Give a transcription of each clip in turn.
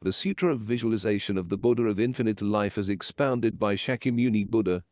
The Sutra of Visualization of the Buddha of Infinite Life as expounded by Shakyamuni Buddha.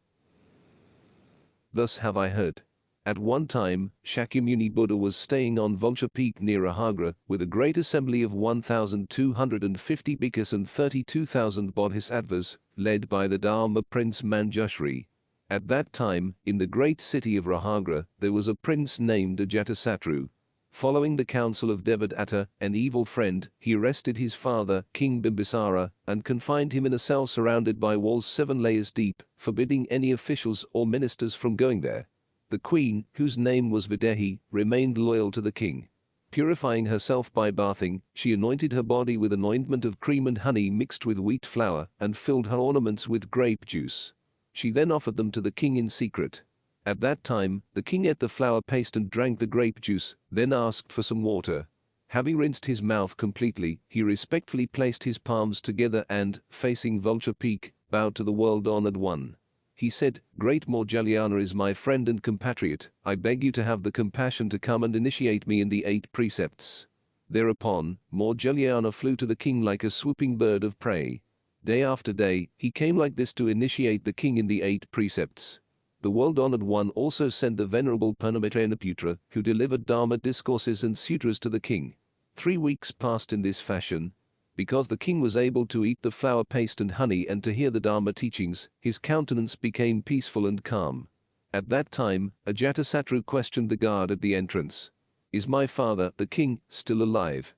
Thus have I heard. At one time, Shakyamuni Buddha was staying on Vulture Peak near Ahagra with a great assembly of 1,250 bhikkhus and 32,000 bodhisattvas, led by the Dharma Prince Manjushri. At that time, in the great city of Rahagra, there was a prince named Ajatasattu. Following the counsel of Devadatta, an evil friend, he arrested his father, King Bimbisara, and confined him in a cell surrounded by walls 7 layers deep, forbidding any officials or ministers from going there. The queen, whose name was Videhi, remained loyal to the king. Purifying herself by bathing, she anointed her body with an ointment of cream and honey mixed with wheat flour and filled her ornaments with grape juice. She then offered them to the king in secret. At that time, the king ate the flour paste and drank the grape juice, then asked for some water. Having rinsed his mouth completely, he respectfully placed his palms together and, facing Vulture Peak, bowed to the world-honored one. He said, "Great Moggallana is my friend and compatriot, I beg you to have the compassion to come and initiate me in the 8 precepts." Thereupon, Moggallana flew to the king like a swooping bird of prey. Day after day, he came like this to initiate the king in the 8 precepts. The world-honored one also sent the venerable Purnamaitrayaputra, who delivered Dharma discourses and sutras to the king. 3 weeks passed in this fashion. Because the king was able to eat the flour paste and honey and to hear the Dharma teachings, his countenance became peaceful and calm. At that time, Ajatasattu questioned the guard at the entrance. "Is my father, the king, still alive?"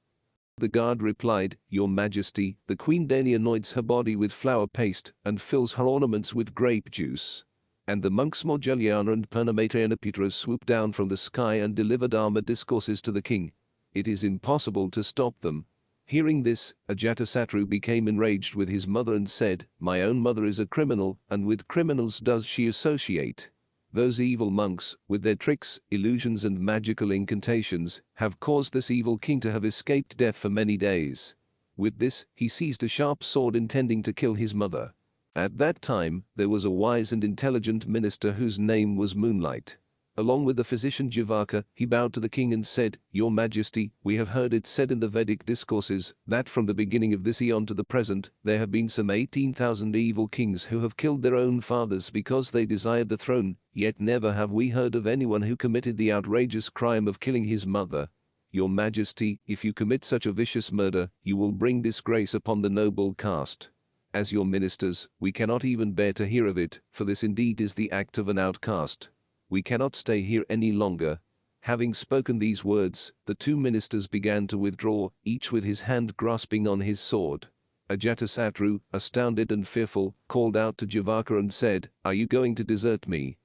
The guard replied, "Your Majesty, the queen daily anoints her body with flour paste and fills her ornaments with grape juice." And the monks Moggallana and Purnamaitrayaputra swooped down from the sky and delivered Dharma discourses to the king. It is impossible to stop them. Hearing this, Ajatasattu became enraged with his mother and said, "My own mother is a criminal, and with criminals does she associate. Those evil monks, with their tricks, illusions and magical incantations, have caused this evil king to have escaped death for many days." With this, he seized a sharp sword intending to kill his mother. At that time, there was a wise and intelligent minister whose name was Moonlight. Along with the physician Jivaka, he bowed to the king and said, "Your Majesty, we have heard it said in the Vedic discourses that from the beginning of this eon to the present, there have been some 18,000 evil kings who have killed their own fathers because they desired the throne, yet never have we heard of anyone who committed the outrageous crime of killing his mother. Your Majesty, if you commit such a vicious murder, you will bring disgrace upon the noble caste. As your ministers, we cannot even bear to hear of it, for this indeed is the act of an outcast. We cannot stay here any longer." Having spoken these words, the 2 ministers began to withdraw, each with his hand grasping on his sword. Ajatasattu, astounded and fearful, called out to Jivaka and said, "Are you going to desert me?"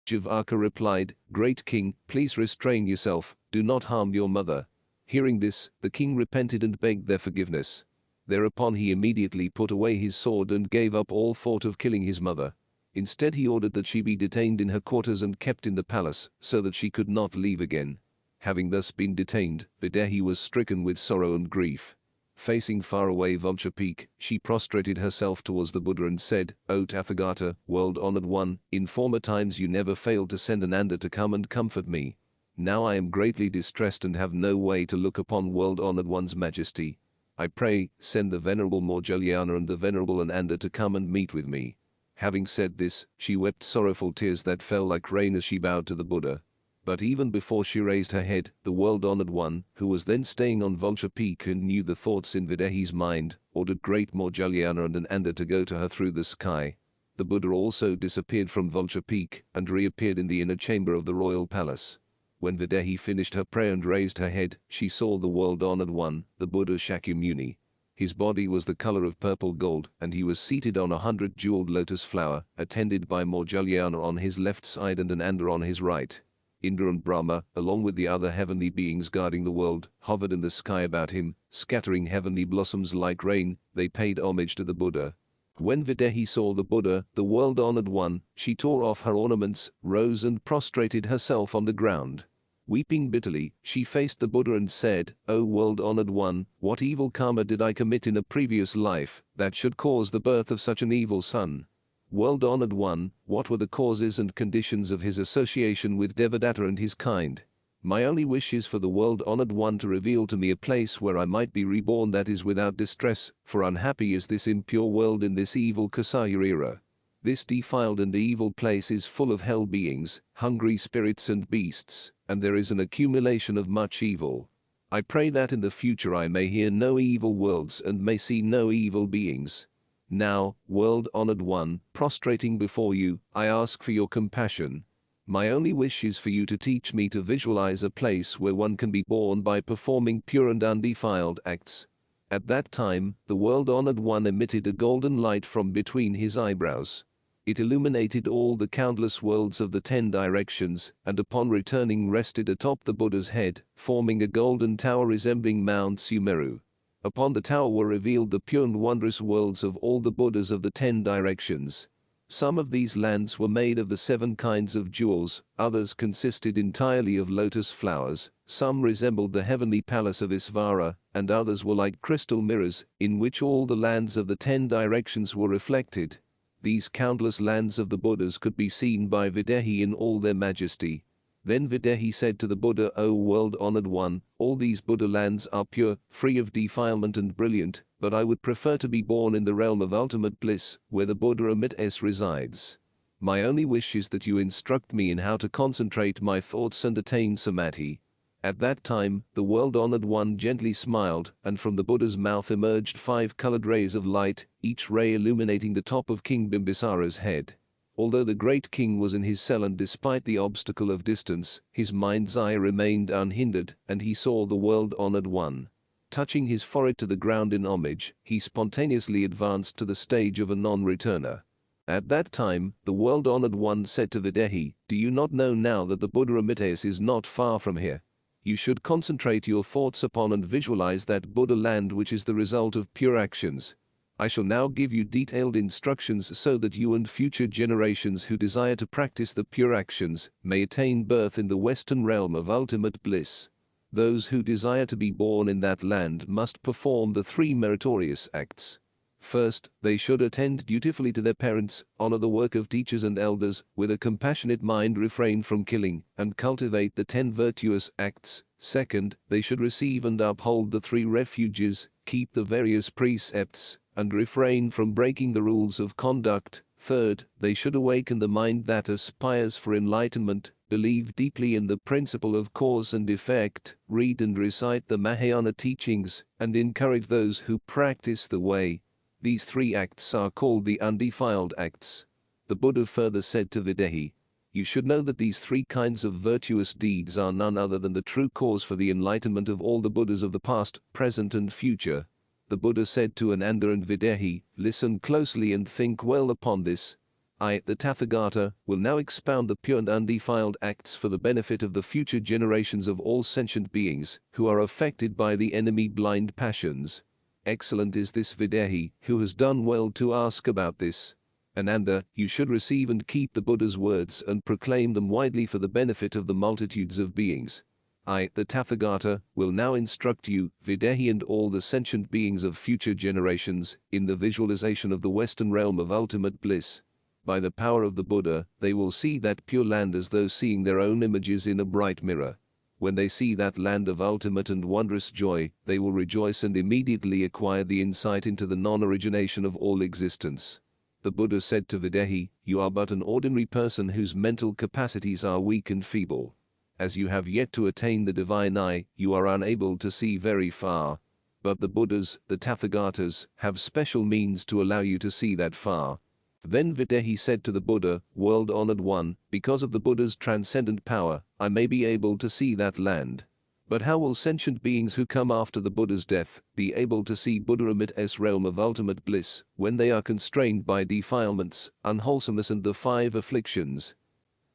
Jivaka replied, "Great king, please restrain yourself, do not harm your mother." Hearing this, the king repented and begged their forgiveness. Thereupon he immediately put away his sword and gave up all thought of killing his mother. Instead he ordered that she be detained in her quarters and kept in the palace, so that she could not leave again. Having thus been detained, Videhi was stricken with sorrow and grief. Facing far away Vulture Peak, she prostrated herself towards the Buddha and said, "O Tathagata, world-honored one, in former times you never failed to send an Anda to come and comfort me. Now I am greatly distressed and have no way to look upon world-honored one's majesty. I pray, send the Venerable Moggallana and the Venerable Ananda to come and meet with me." Having said this, she wept sorrowful tears that fell like rain as she bowed to the Buddha. But even before she raised her head, the world-honored one, who was then staying on Vulture Peak and knew the thoughts in Videhi's mind, ordered great Moggallana and Ananda to go to her through the sky. The Buddha also disappeared from Vulture Peak and reappeared in the inner chamber of the royal palace. When Videhi finished her prayer and raised her head, she saw the world-honored one, the Buddha Shakyamuni. His body was the color of purple gold, and he was seated on 100 jeweled lotus flower, attended by Moggallana on his left side and Ananda on his right. Indra and Brahma, along with the other heavenly beings guarding the world, hovered in the sky about him, scattering heavenly blossoms like rain. They paid homage to the Buddha. When Videhi saw the Buddha, the world-honored one, she tore off her ornaments, rose and prostrated herself on the ground. Weeping bitterly, she faced the Buddha and said, "O world-honored one, what evil karma did I commit in a previous life that should cause the birth of such an evil son? World-honored one, what were the causes and conditions of his association with Devadatta and his kind? My only wish is for the world-honored one to reveal to me a place where I might be reborn that is without distress, for unhappy is this impure world in this evil Kasaya era. This defiled and evil place is full of hell beings, hungry spirits and beasts, and there is an accumulation of much evil. I pray that in the future I may hear no evil worlds and may see no evil beings. Now, world-honored one, prostrating before you, I ask for your compassion. My only wish is for you to teach me to visualize a place where one can be born by performing pure and undefiled acts. At that time, the world-honored one emitted a golden light from between his eyebrows. It illuminated all the countless worlds of the 10 directions, and upon returning rested atop the Buddha's head, forming a golden tower resembling Mount Sumeru. Upon the tower were revealed the pure and wondrous worlds of all the Buddhas of the 10 directions. Some of these lands were made of the 7 kinds of jewels, others consisted entirely of lotus flowers, some resembled the heavenly palace of Isvara, and others were like crystal mirrors, in which all the lands of the 10 directions were reflected. These countless lands of the Buddhas could be seen by Videhi in all their majesty. Then Videhi said to the Buddha, O world-honored one, all these Buddha lands are pure, free of defilement and brilliant, but I would prefer to be born in the realm of ultimate bliss, where the Buddha Amitabha resides. My only wish is that you instruct me in how to concentrate my thoughts and attain samadhi. At that time, the world-honored one gently smiled, and from the Buddha's mouth emerged 5 colored rays of light, each ray illuminating the top of King Bimbisara's head. Although the great king was in his cell and despite the obstacle of distance, his mind's eye remained unhindered, and he saw the world-honored one. Touching his forehead to the ground in homage, he spontaneously advanced to the stage of a non-returner. At that time, the world-honored one said to Videhi, Do you not know now that the Buddha Amitabha is not far from here? You should concentrate your thoughts upon and visualize that Buddha land which is the result of pure actions. I shall now give you detailed instructions so that you and future generations who desire to practice the pure actions may attain birth in the Western realm of ultimate bliss. Those who desire to be born in that land must perform the 3 meritorious acts. First, they should attend dutifully to their parents, honor the work of teachers and elders, with a compassionate mind refrain from killing, and cultivate the 10 virtuous acts. Second, they should receive and uphold the 3 refuges, keep the various precepts, and refrain from breaking the rules of conduct. Third, they should awaken the mind that aspires for enlightenment, believe deeply in the principle of cause and effect, read and recite the Mahayana teachings, and encourage those who practice the way. These 3 acts are called the undefiled acts. The Buddha further said to Videhi, You should know that these 3 kinds of virtuous deeds are none other than the true cause for the enlightenment of all the Buddhas of the past, present and future. The Buddha said to Ananda and Videhi, Listen closely and think well upon this. I, the Tathagata, will now expound the pure and undefiled acts for the benefit of the future generations of all sentient beings who are affected by the enemy blind passions. Excellent is this Videhi, who has done well to ask about this. Ananda, you should receive and keep the Buddha's words and proclaim them widely for the benefit of the multitudes of beings. I, the Tathagata, will now instruct you, Videhi and all the sentient beings of future generations, in the visualization of the Western realm of ultimate bliss. By the power of the Buddha, they will see that pure land as though seeing their own images in a bright mirror. When they see that land of ultimate and wondrous joy, they will rejoice and immediately acquire the insight into the non-origination of all existence. The Buddha said to Videhi, You are but an ordinary person whose mental capacities are weak and feeble. As you have yet to attain the divine eye, you are unable to see very far. But the Buddhas, the Tathagatas, have special means to allow you to see that far. Then Videhi said to the Buddha, World-honored one, because of the Buddha's transcendent power, I may be able to see that land. But how will sentient beings who come after the Buddha's death be able to see Buddha Amitabha's realm of ultimate bliss when they are constrained by defilements, unwholesomeness and the 5 afflictions?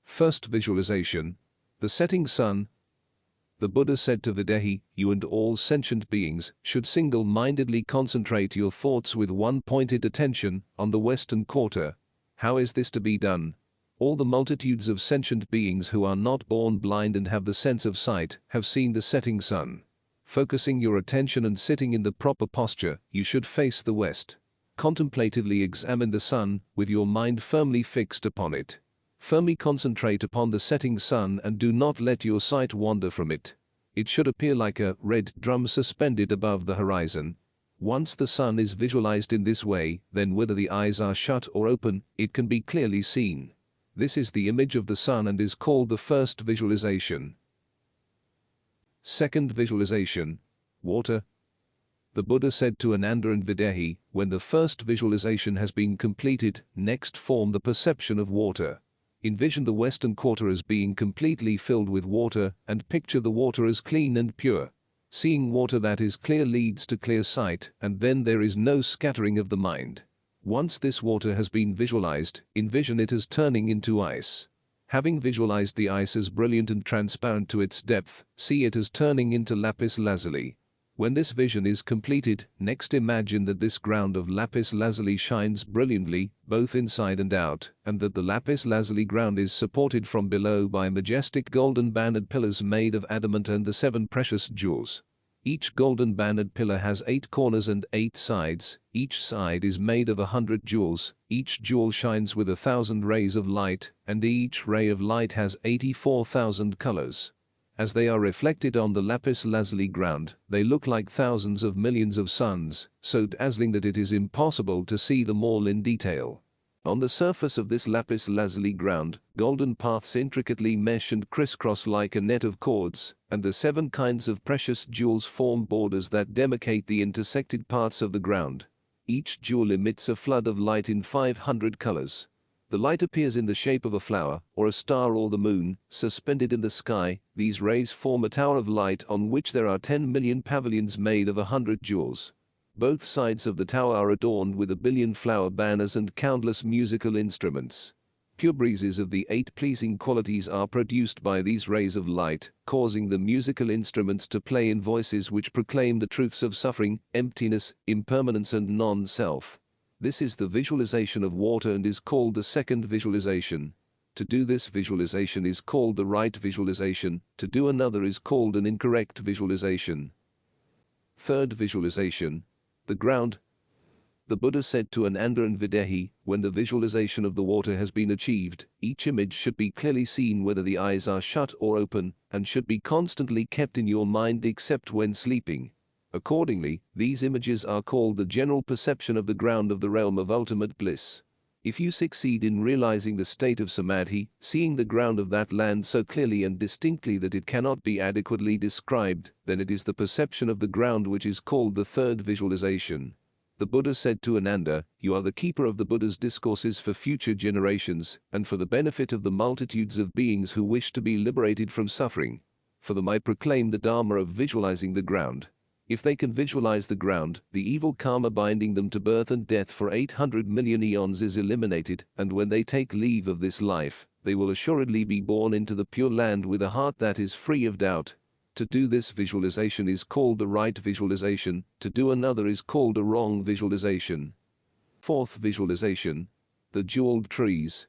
First visualization. The setting sun. The Buddha said to Videhi, You and all sentient beings should single-mindedly concentrate your thoughts with one-pointed attention on the western quarter. How is this to be done? All the multitudes of sentient beings who are not born blind and have the sense of sight have seen the setting sun. Focusing your attention and sitting in the proper posture, you should face the west. Contemplatively examine the sun with your mind firmly fixed upon it. Firmly concentrate upon the setting sun and do not let your sight wander from it. It should appear like a red drum suspended above the horizon. Once the sun is visualized in this way, then whether the eyes are shut or open, it can be clearly seen. This is the image of the sun and is called the first visualization. Second visualization. Water. The Buddha said to Ananda and Videhi, when the first visualization has been completed, next form the perception of water. Envision the western quarter as being completely filled with water and picture the water as clean and pure. Seeing water that is clear leads to clear sight, and then there is no scattering of the mind. Once this water has been visualized, envision it as turning into ice. Having visualized the ice as brilliant and transparent to its depth, see it as turning into lapis lazuli. When this vision is completed, next imagine that this ground of lapis lazuli shines brilliantly, both inside and out, and that the lapis lazuli ground is supported from below by majestic golden banded pillars made of adamant and the 7 precious jewels. Each golden banded pillar has 8 corners and 8 sides, each side is made of 100 jewels, each jewel shines with 1,000 rays of light, and each ray of light has 84,000 colors. As they are reflected on the lapis lazuli ground, they look like thousands of millions of suns, so dazzling that it is impossible to see them all in detail. On the surface of this lapis lazuli ground, golden paths intricately mesh and crisscross like a net of cords, and the 7 kinds of precious jewels form borders that demarcate the intersected parts of the ground. Each jewel emits a flood of light in 500 colors. The light appears in the shape of a flower, or a star or the moon, suspended in the sky. These rays form a tower of light on which there are 10 million pavilions made of 100 jewels. Both sides of the tower are adorned with 1 billion flower banners and countless musical instruments. Pure breezes of the 8 pleasing qualities are produced by these rays of light, causing the musical instruments to play in voices which proclaim the truths of suffering, emptiness, impermanence and non-self. This is the visualization of water and is called the second visualization. To do this visualization is called the right visualization, to do another is called an incorrect visualization. Third visualization. The ground. The Buddha said to Ananda and Videhi, when the visualization of the water has been achieved, each image should be clearly seen whether the eyes are shut or open, and should be constantly kept in your mind except when sleeping. Accordingly, these images are called the general perception of the ground of the realm of ultimate bliss. If you succeed in realizing the state of samadhi, seeing the ground of that land so clearly and distinctly that it cannot be adequately described, then it is the perception of the ground which is called the third visualization. The Buddha said to Ananda, "You are the keeper of the Buddha's discourses for future generations, and for the benefit of the multitudes of beings who wish to be liberated from suffering. For them I proclaim the Dharma of visualizing the ground. If they can visualize the ground, the evil karma binding them to birth and death for 800 million eons is eliminated, and when they take leave of this life, they will assuredly be born into the Pure Land with a heart that is free of doubt. To do this visualization is called the right visualization, to do another is called a wrong visualization." Fourth visualization. The jeweled trees.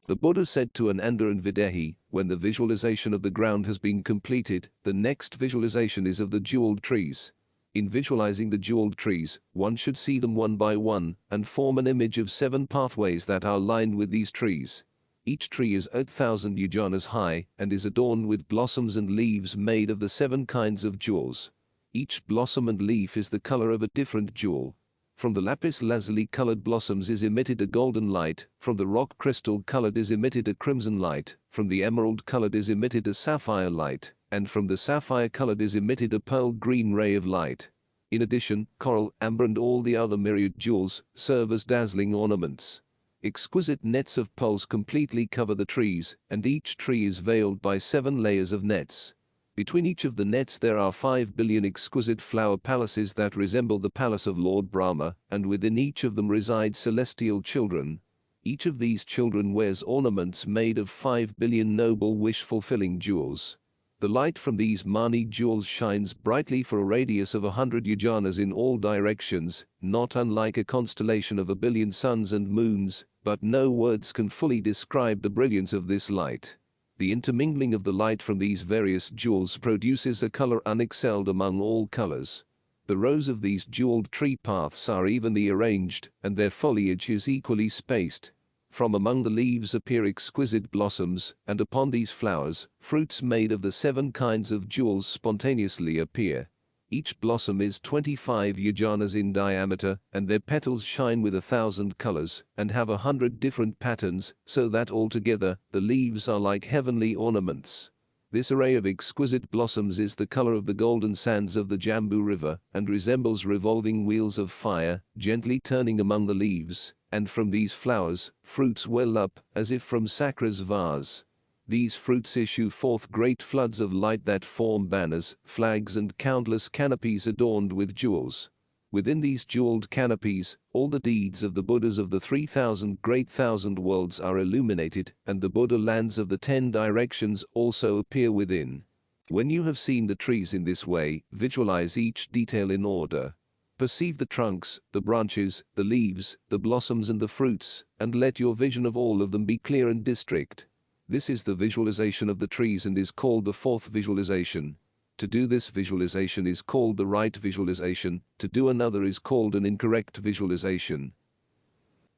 The Buddha said to Ananda and Videhi, when the visualization of the ground has been completed, the next visualization is of the jeweled trees. In visualizing the jeweled trees, one should see them one by one, and form an image of 7 pathways that are lined with these trees. Each tree is 8,000 yojanas high, and is adorned with blossoms and leaves made of the 7 kinds of jewels. Each blossom and leaf is the color of a different jewel. From the lapis lazuli colored blossoms is emitted a golden light, from the rock crystal colored is emitted a crimson light, from the emerald colored is emitted a sapphire light, and from the sapphire colored is emitted a pearl green ray of light. In addition, coral, amber and all the other myriad jewels serve as dazzling ornaments. Exquisite nets of pearls completely cover the trees, and each tree is veiled by 7 layers of nets. Between each of the nets there are 5 billion exquisite flower palaces that resemble the palace of Lord Brahma, and within each of them reside celestial children. Each of these children wears ornaments made of 5 billion noble wish-fulfilling jewels. The light from these mani jewels shines brightly for a radius of 100 yojanas in all directions, not unlike a constellation of 1 billion suns and moons, but no words can fully describe the brilliance of this light. The intermingling of the light from these various jewels produces a color unexcelled among all colors. The rows of these jeweled tree paths are evenly arranged, and their foliage is equally spaced. From among the leaves appear exquisite blossoms, and upon these flowers, fruits made of the 7 kinds of jewels spontaneously appear. Each blossom is 25 yojanas in diameter, and their petals shine with 1,000 colors, and have 100 different patterns, so that altogether, the leaves are like heavenly ornaments. This array of exquisite blossoms is the color of the golden sands of the Jambu River, and resembles revolving wheels of fire, gently turning among the leaves, and from these flowers, fruits well up, as if from Sakra's vase. These fruits issue forth great floods of light that form banners, flags and countless canopies adorned with jewels. Within these jeweled canopies, all the deeds of the Buddhas of the 3,000 great thousand worlds are illuminated, and the Buddha lands of the 10 directions also appear within. When you have seen the trees in this way, visualize each detail in order. Perceive the trunks, the branches, the leaves, the blossoms and the fruits, and let your vision of all of them be clear and distinct. This is the visualization of the trees and is called the 4th visualization. To do this visualization is called the right visualization, to do another is called an incorrect visualization.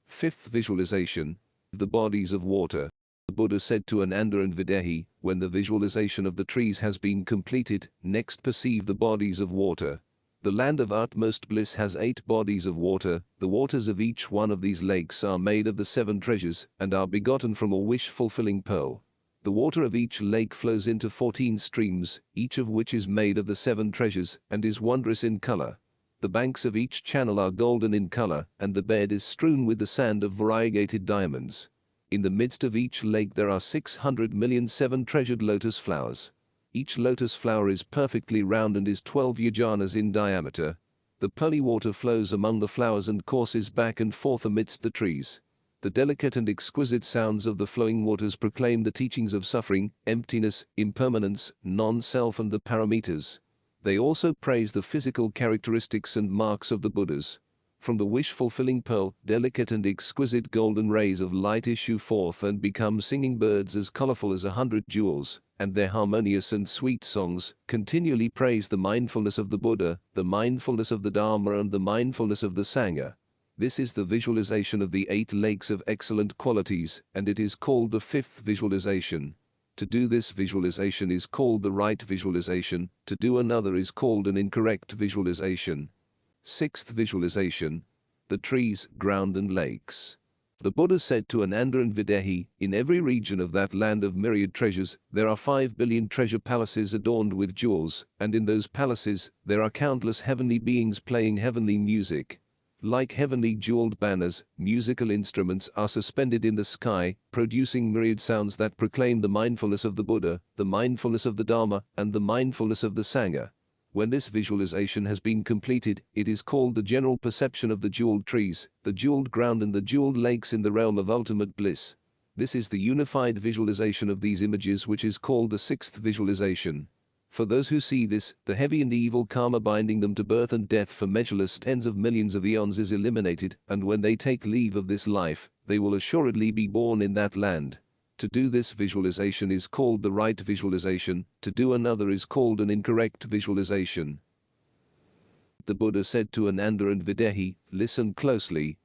5th visualization, the bodies of water. The Buddha said to Ananda and Videhi, when the visualization of the trees has been completed, next perceive the bodies of water. The land of utmost bliss has 8 bodies of water. The waters of each one of these lakes are made of the 7 treasures, and are begotten from a wish-fulfilling pearl. The water of each lake flows into 14 streams, each of which is made of the 7 treasures, and is wondrous in color. The banks of each channel are golden in color, and the bed is strewn with the sand of variegated diamonds. In the midst of each lake there are 600 million 7-treasured lotus flowers. Each lotus flower is perfectly round and is 12 yojanas in diameter. The pearly water flows among the flowers and courses back and forth amidst the trees. The delicate and exquisite sounds of the flowing waters proclaim the teachings of suffering, emptiness, impermanence, non-self and the paramitas. They also praise the physical characteristics and marks of the Buddhas. From the wish-fulfilling pearl, delicate and exquisite golden rays of light issue forth and become singing birds as colorful as 100 jewels, and their harmonious and sweet songs continually praise the mindfulness of the Buddha, the mindfulness of the Dharma and the mindfulness of the Sangha. This is the visualization of the 8 lakes of excellent qualities, and it is called the 5th visualization. To do this visualization is called the right visualization, to do another is called an incorrect visualization. 6th visualization, the trees, ground and lakes. The Buddha said to Ananda and Videhi, in every region of that land of myriad treasures, there are 5 billion treasure palaces adorned with jewels, and in those palaces, there are countless heavenly beings playing heavenly music. Like heavenly jeweled banners, musical instruments are suspended in the sky, producing myriad sounds that proclaim the mindfulness of the Buddha, the mindfulness of the Dharma, and the mindfulness of the Sangha. When this visualization has been completed, it is called the general perception of the jeweled trees, the jeweled ground and the jeweled lakes in the realm of ultimate bliss. This is the unified visualization of these images which is called the 6th visualization. For those who see this, the heavy and evil karma binding them to birth and death for measureless tens of millions of eons is eliminated, and when they take leave of this life, they will assuredly be born in that land. To do this visualization is called the right visualization, to do another is called an incorrect visualization. The Buddha said to Ananda and Videhi, listen closely,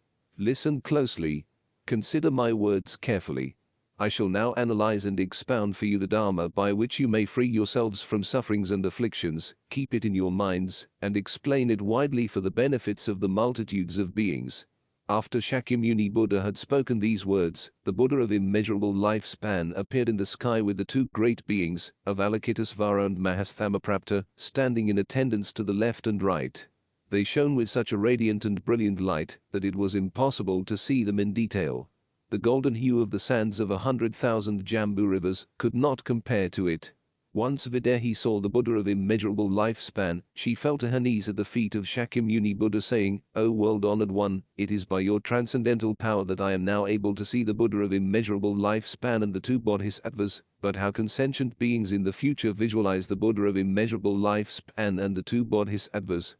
consider my words carefully. I shall now analyze and expound for you the Dharma by which you may free yourselves from sufferings and afflictions, keep it in your minds, and explain it widely for the benefits of the multitudes of beings. After Shakyamuni Buddha had spoken these words, the Buddha of immeasurable lifespan appeared in the sky with the 2 great beings, Avalokitesvara and Mahasthamaprapta, standing in attendance to the left and right. They shone with such a radiant and brilliant light that it was impossible to see them in detail. The golden hue of the sands of 100,000 Jambu rivers could not compare to it. Once Videhi saw the Buddha of immeasurable lifespan, she fell to her knees at the feet of Shakyamuni Buddha saying, O world-honored one, it is by your transcendental power that I am now able to see the Buddha of immeasurable lifespan and the 2 bodhisattvas, but how can sentient beings in the future visualize the Buddha of immeasurable lifespan and the 2 bodhisattvas?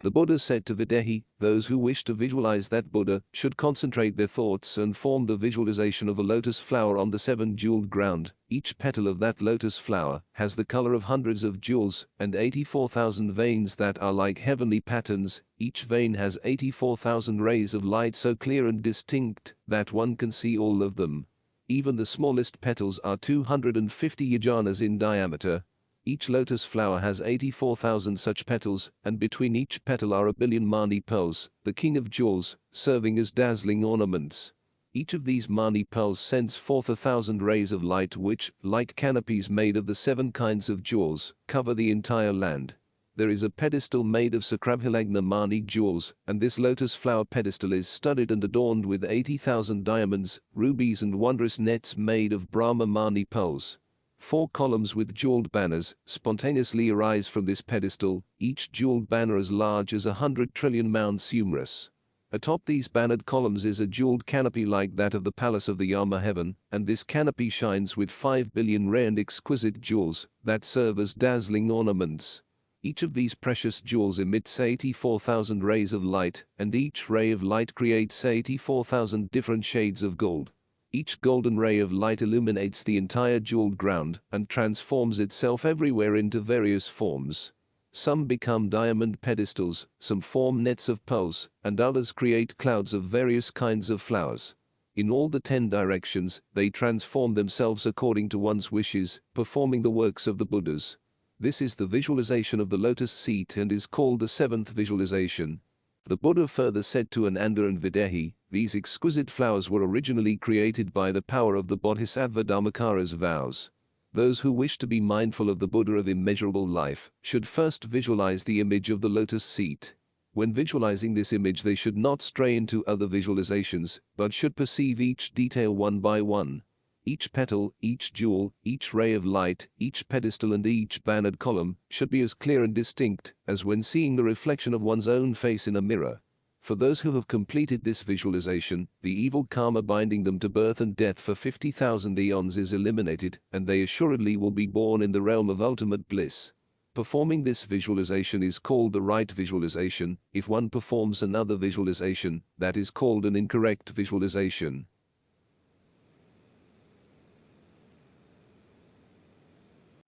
The Buddha said to Videhi, those who wish to visualize that Buddha should concentrate their thoughts and form the visualization of a lotus flower on the 7-jeweled ground. Each petal of that lotus flower has the color of hundreds of jewels and 84,000 veins that are like heavenly patterns. Each vein has 84,000 rays of light so clear and distinct that one can see all of them. Even the smallest petals are 250 yojanas in diameter. Each lotus flower has 84,000 such petals, and between each petal are a billion mani pearls, the king of jewels, serving as dazzling ornaments. Each of these mani pearls sends forth 1,000 rays of light which, like canopies made of the 7 kinds of jewels, cover the entire land. There is a pedestal made of Sakrabhilagna mani jewels, and this lotus flower pedestal is studded and adorned with 80,000 diamonds, rubies and wondrous nets made of Brahma mani pearls. 4 columns with jeweled banners spontaneously arise from this pedestal, each jeweled banner as large as 100 trillion Mount Sumerus. Atop these bannered columns is a jeweled canopy like that of the palace of the Yama heaven, and this canopy shines with 5 billion rare and exquisite jewels that serve as dazzling ornaments. Each of these precious jewels emits 84,000 rays of light, and each ray of light creates 84,000 different shades of gold. Each golden ray of light illuminates the entire jeweled ground and transforms itself everywhere into various forms. Some become diamond pedestals, some form nets of pearls, and others create clouds of various kinds of flowers. In all the 10 directions, they transform themselves according to one's wishes, performing the works of the Buddhas. This is the visualization of the lotus seat and is called the 7th visualization. The Buddha further said to Ananda and Videhi, these exquisite flowers were originally created by the power of the bodhisattva Dharmakara's vows. Those who wish to be mindful of the Buddha of immeasurable life should first visualize the image of the lotus seat. When visualizing this image they should not stray into other visualizations, but should perceive each detail one by one. Each petal, each jewel, each ray of light, each pedestal and each bannered column should be as clear and distinct as when seeing the reflection of one's own face in a mirror. For those who have completed this visualization, the evil karma binding them to birth and death for 50,000 eons is eliminated, and they assuredly will be born in the realm of ultimate bliss. Performing this visualization is called the right visualization. If one performs another visualization, that is called an incorrect visualization.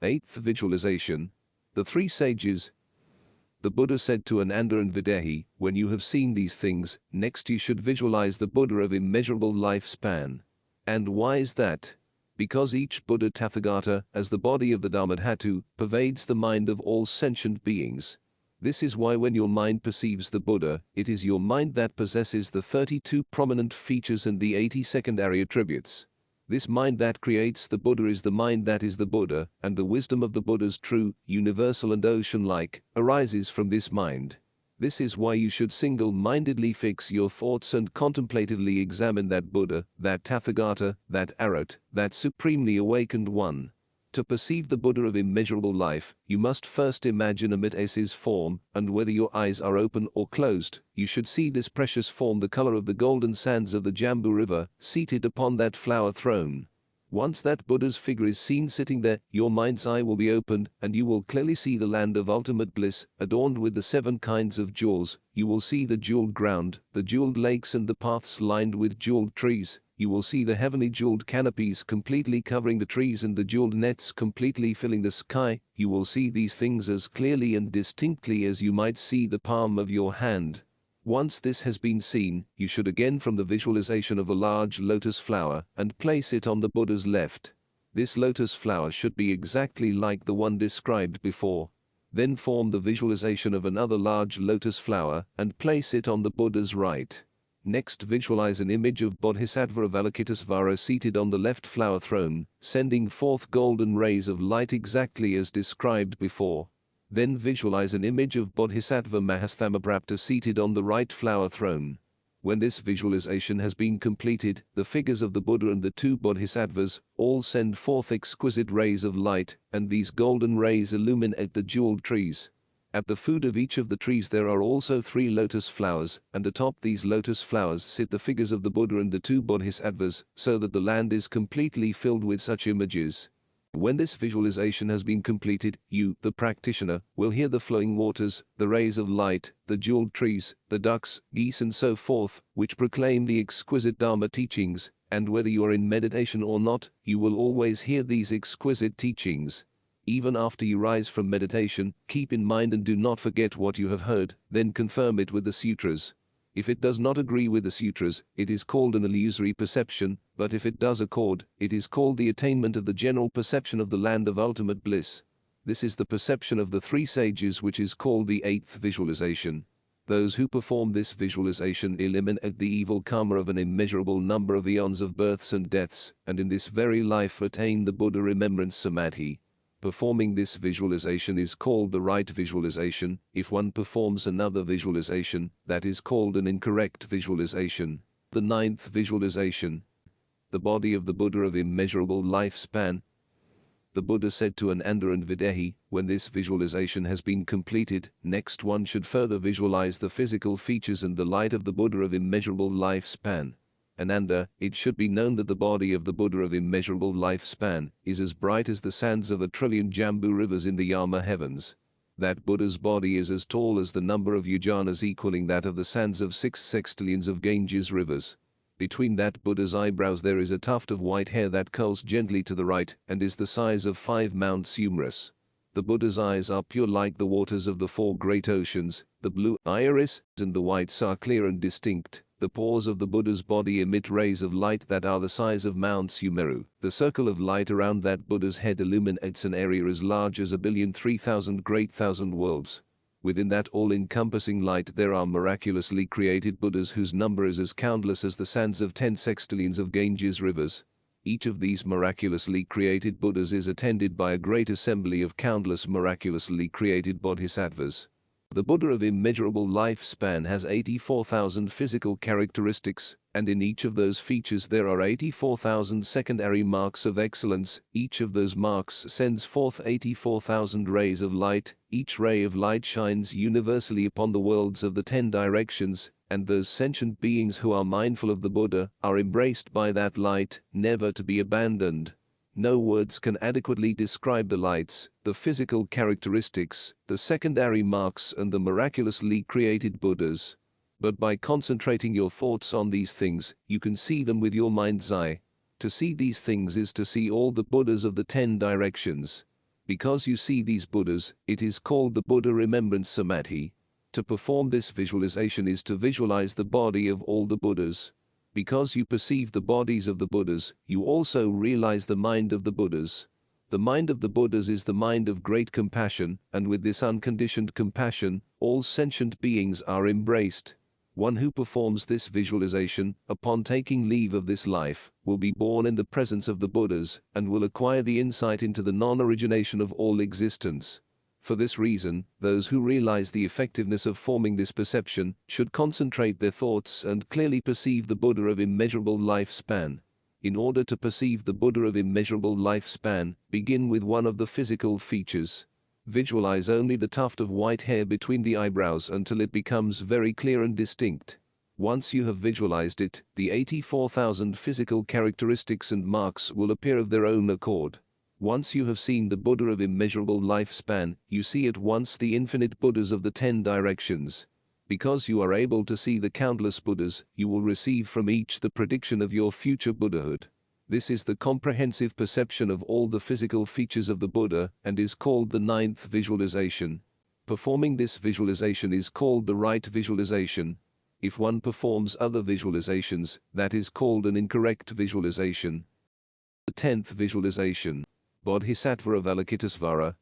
8th visualization. The 3 sages. The Buddha said to Ananda and Videhi, when you have seen these things, next you should visualize the Buddha of immeasurable lifespan. And why is that? Because each Buddha Tathagata, as the body of the Dharmadhatu, pervades the mind of all sentient beings. This is why when your mind perceives the Buddha, it is your mind that possesses the 32 prominent features and the 80 secondary attributes. This mind that creates the Buddha is the mind that is the Buddha, and the wisdom of the Buddha's true, universal and ocean-like, arises from this mind. This is why you should single-mindedly fix your thoughts and contemplatively examine that Buddha, that Tathagata, that Arhat, that supremely awakened one. To perceive the Buddha of immeasurable life, you must first imagine Amitabha's form, and whether your eyes are open or closed, you should see this precious form the color of the golden sands of the Jambu River, seated upon that flower throne. Once that Buddha's figure is seen sitting there, your mind's eye will be opened, and you will clearly see the land of ultimate bliss, adorned with the 7 kinds of jewels. You will see the jeweled ground, the jeweled lakes and the paths lined with jeweled trees. You will see the heavenly jeweled canopies completely covering the trees and the jeweled nets completely filling the sky. You will see these things as clearly and distinctly as you might see the palm of your hand. Once this has been seen, you should again from the visualization of a large lotus flower and place it on the Buddha's left. This lotus flower should be exactly like the one described before. Then form the visualization of another large lotus flower and place it on the Buddha's right. Next visualize an image of Bodhisattva Avalokitesvara seated on the left flower throne, sending forth golden rays of light exactly as described before. Then visualize an image of Bodhisattva Mahasthamaprapta seated on the right flower throne. When this visualization has been completed, the figures of the Buddha and the 2 Bodhisattvas all send forth exquisite rays of light, and these golden rays illuminate the jeweled trees. At the foot of each of the trees there are also 3 lotus flowers, and atop these lotus flowers sit the figures of the Buddha and the 2 Bodhisattvas, so that the land is completely filled with such images. When this visualization has been completed, you, the practitioner, will hear the flowing waters, the rays of light, the jeweled trees, the ducks, geese and so forth, which proclaim the exquisite Dharma teachings, and whether you are in meditation or not, you will always hear these exquisite teachings. Even after you rise from meditation, keep in mind and do not forget what you have heard, then confirm it with the sutras. If it does not agree with the sutras, it is called an illusory perception, but if it does accord, it is called the attainment of the general perception of the land of ultimate bliss. This is the perception of the three sages, which is called the eighth visualization. Those who perform this visualization eliminate the evil karma of an immeasurable number of eons of births and deaths, and in this very life attain the Buddha remembrance samadhi. Performing this visualization is called the right visualization. If one performs another visualization, that is called an incorrect visualization. The ninth visualization. The body of the Buddha of immeasurable lifespan. The Buddha said to Ananda and Videhi, when this visualization has been completed, next one should further visualize the physical features and the light of the Buddha of immeasurable lifespan. Ananda, it should be known that the body of the Buddha of immeasurable lifespan is as bright as the sands of 1,000,000,000,000 Jambu rivers in the Yama heavens. That Buddha's body is as tall as the number of yojanas equaling that of the sands of 6 sextillions of Ganges rivers. Between that Buddha's eyebrows there is a tuft of white hair that curls gently to the right and is the size of 5 Mounts Humerus. The Buddha's eyes are pure like the waters of the 4 great oceans. The blue iris and the whites are clear and distinct. The pores of the Buddha's body emit rays of light that are the size of Mount Sumeru. The circle of light around that Buddha's head illuminates an area as large as 1,003,000 great thousand worlds. Within that all-encompassing light there are miraculously created Buddhas whose number is as countless as the sands of 10 sextillions of Ganges rivers. Each of these miraculously created Buddhas is attended by a great assembly of countless miraculously created bodhisattvas. The Buddha of immeasurable lifespan has 84,000 physical characteristics, and in each of those features there are 84,000 secondary marks of excellence. Each of those marks sends forth 84,000 rays of light. Each ray of light shines universally upon the worlds of the 10 directions, and those sentient beings who are mindful of the Buddha are embraced by that light, never to be abandoned. No words can adequately describe the lights, the physical characteristics, the secondary marks and the miraculously created Buddhas. But by concentrating your thoughts on these things, you can see them with your mind's eye. To see these things is to see all the Buddhas of the 10 directions. Because you see these Buddhas, it is called the Buddha remembrance samadhi. To perform this visualization is to visualize the body of all the Buddhas. Because you perceive the bodies of the Buddhas, you also realize the mind of the Buddhas. The mind of the Buddhas is the mind of great compassion, and with this unconditioned compassion, all sentient beings are embraced. One who performs this visualization, upon taking leave of this life, will be born in the presence of the Buddhas, and will acquire the insight into the non-origination of all existence. For this reason, those who realize the effectiveness of forming this perception should concentrate their thoughts and clearly perceive the Buddha of immeasurable lifespan. In order to perceive the Buddha of immeasurable lifespan, begin with one of the physical features. Visualize only the tuft of white hair between the eyebrows until it becomes very clear and distinct. Once you have visualized it, the 84,000 physical characteristics and marks will appear of their own accord. Once you have seen the Buddha of immeasurable lifespan, you see at once the infinite Buddhas of the 10 directions. Because you are able to see the countless Buddhas, you will receive from each the prediction of your future Buddhahood. This is the comprehensive perception of all the physical features of the Buddha and is called the ninth visualization. Performing this visualization is called the right visualization. If one performs other visualizations, that is called an incorrect visualization. The 10th visualization. Bodhisattva Avalokitesvara.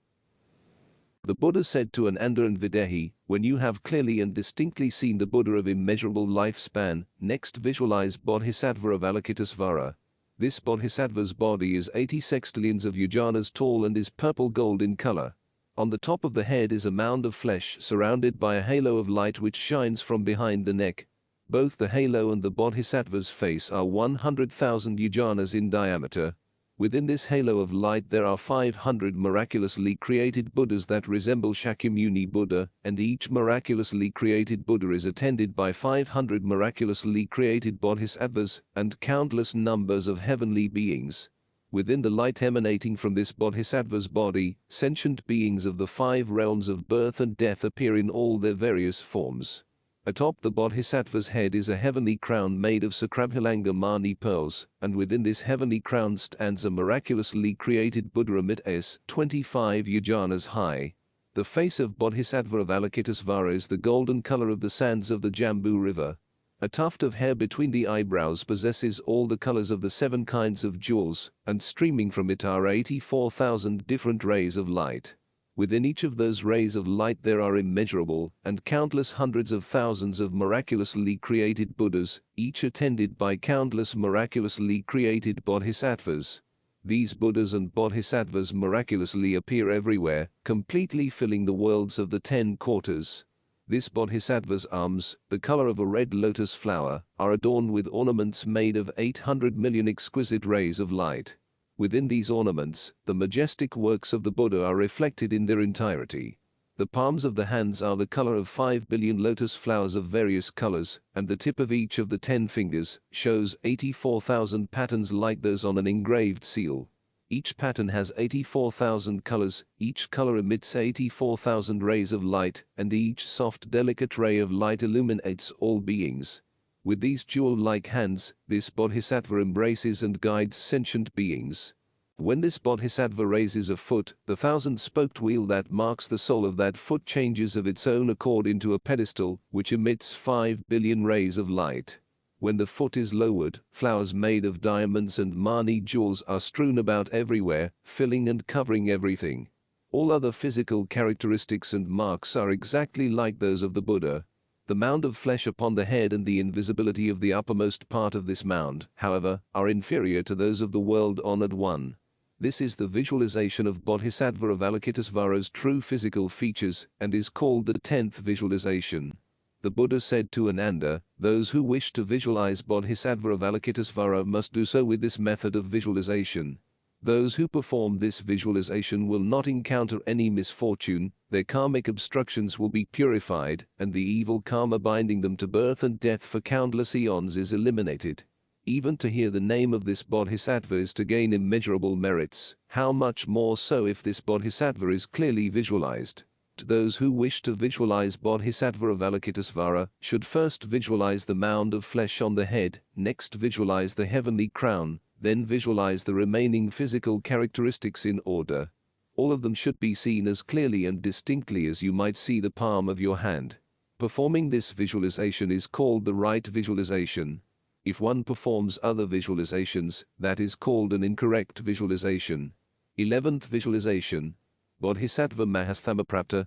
The Buddha said to Ananda and Videhi, when you have clearly and distinctly seen the Buddha of immeasurable lifespan, next visualize Bodhisattva Avalokitesvara. This Bodhisattva's body is 80 sextillions of yojanas tall and is purple gold in color. On the top of the head is a mound of flesh surrounded by a halo of light which shines from behind the neck. Both the halo and the Bodhisattva's face are 100,000 yojanas in diameter. Within this halo of light there are 500 miraculously created Buddhas that resemble Shakyamuni Buddha, and each miraculously created Buddha is attended by 500 miraculously created bodhisattvas and countless numbers of heavenly beings. Within the light emanating from this bodhisattva's body, sentient beings of the 5 realms of birth and death appear in all their various forms. Atop the bodhisattva's head is a heavenly crown made of Sakrabhalanga Mani pearls, and within this heavenly crown stands a miraculously created Buddha Amitabha 25 yojanas high. The face of Bodhisattva Avalokitesvara is the golden color of the sands of the Jambu River. A tuft of hair between the eyebrows possesses all the colors of the 7 kinds of jewels, and streaming from it are 84,000 different rays of light. Within each of those rays of light there are immeasurable and countless hundreds of thousands of miraculously created Buddhas, each attended by countless miraculously created Bodhisattvas. These Buddhas and Bodhisattvas miraculously appear everywhere, completely filling the worlds of the 10 quarters. This Bodhisattva's arms, the color of a red lotus flower, are adorned with ornaments made of 800 million exquisite rays of light. Within these ornaments, the majestic works of the Buddha are reflected in their entirety. The palms of the hands are the color of 5 billion lotus flowers of various colors, and the tip of each of the 10 fingers shows 84,000 patterns like those on an engraved seal. Each pattern has 84,000 colors, each color emits 84,000 rays of light, and each soft delicate ray of light illuminates all beings. With these jewel-like hands, this bodhisattva embraces and guides sentient beings. When this bodhisattva raises a foot, the 1,000-spoked wheel that marks the sole of that foot changes of its own accord into a pedestal, which emits 5 billion rays of light. When the foot is lowered, flowers made of diamonds and mani jewels are strewn about everywhere, filling and covering everything. All other physical characteristics and marks are exactly like those of the Buddha. The mound of flesh upon the head and the invisibility of the uppermost part of this mound, however, are inferior to those of the world-honored one. This is the visualization of Bodhisattva Avalokitesvara's true physical features and is called the 10th visualization. The Buddha said to Ananda, those who wish to visualize Bodhisattva Avalokitesvara must do so with this method of visualization. Those who perform this visualization will not encounter any misfortune, their karmic obstructions will be purified, and the evil karma binding them to birth and death for countless eons is eliminated. Even to hear the name of this Bodhisattva is to gain immeasurable merits, how much more so if this Bodhisattva is clearly visualized. Those who wish to visualize Bodhisattva Avalokitesvara should first visualize the mound of flesh on the head, next visualize the heavenly crown, then visualize the remaining physical characteristics in order. All of them should be seen as clearly and distinctly as you might see the palm of your hand. Performing this visualization is called the right visualization. If one performs other visualizations, that is called an incorrect visualization. 11th visualization. Bodhisattva Mahasthamaprapta.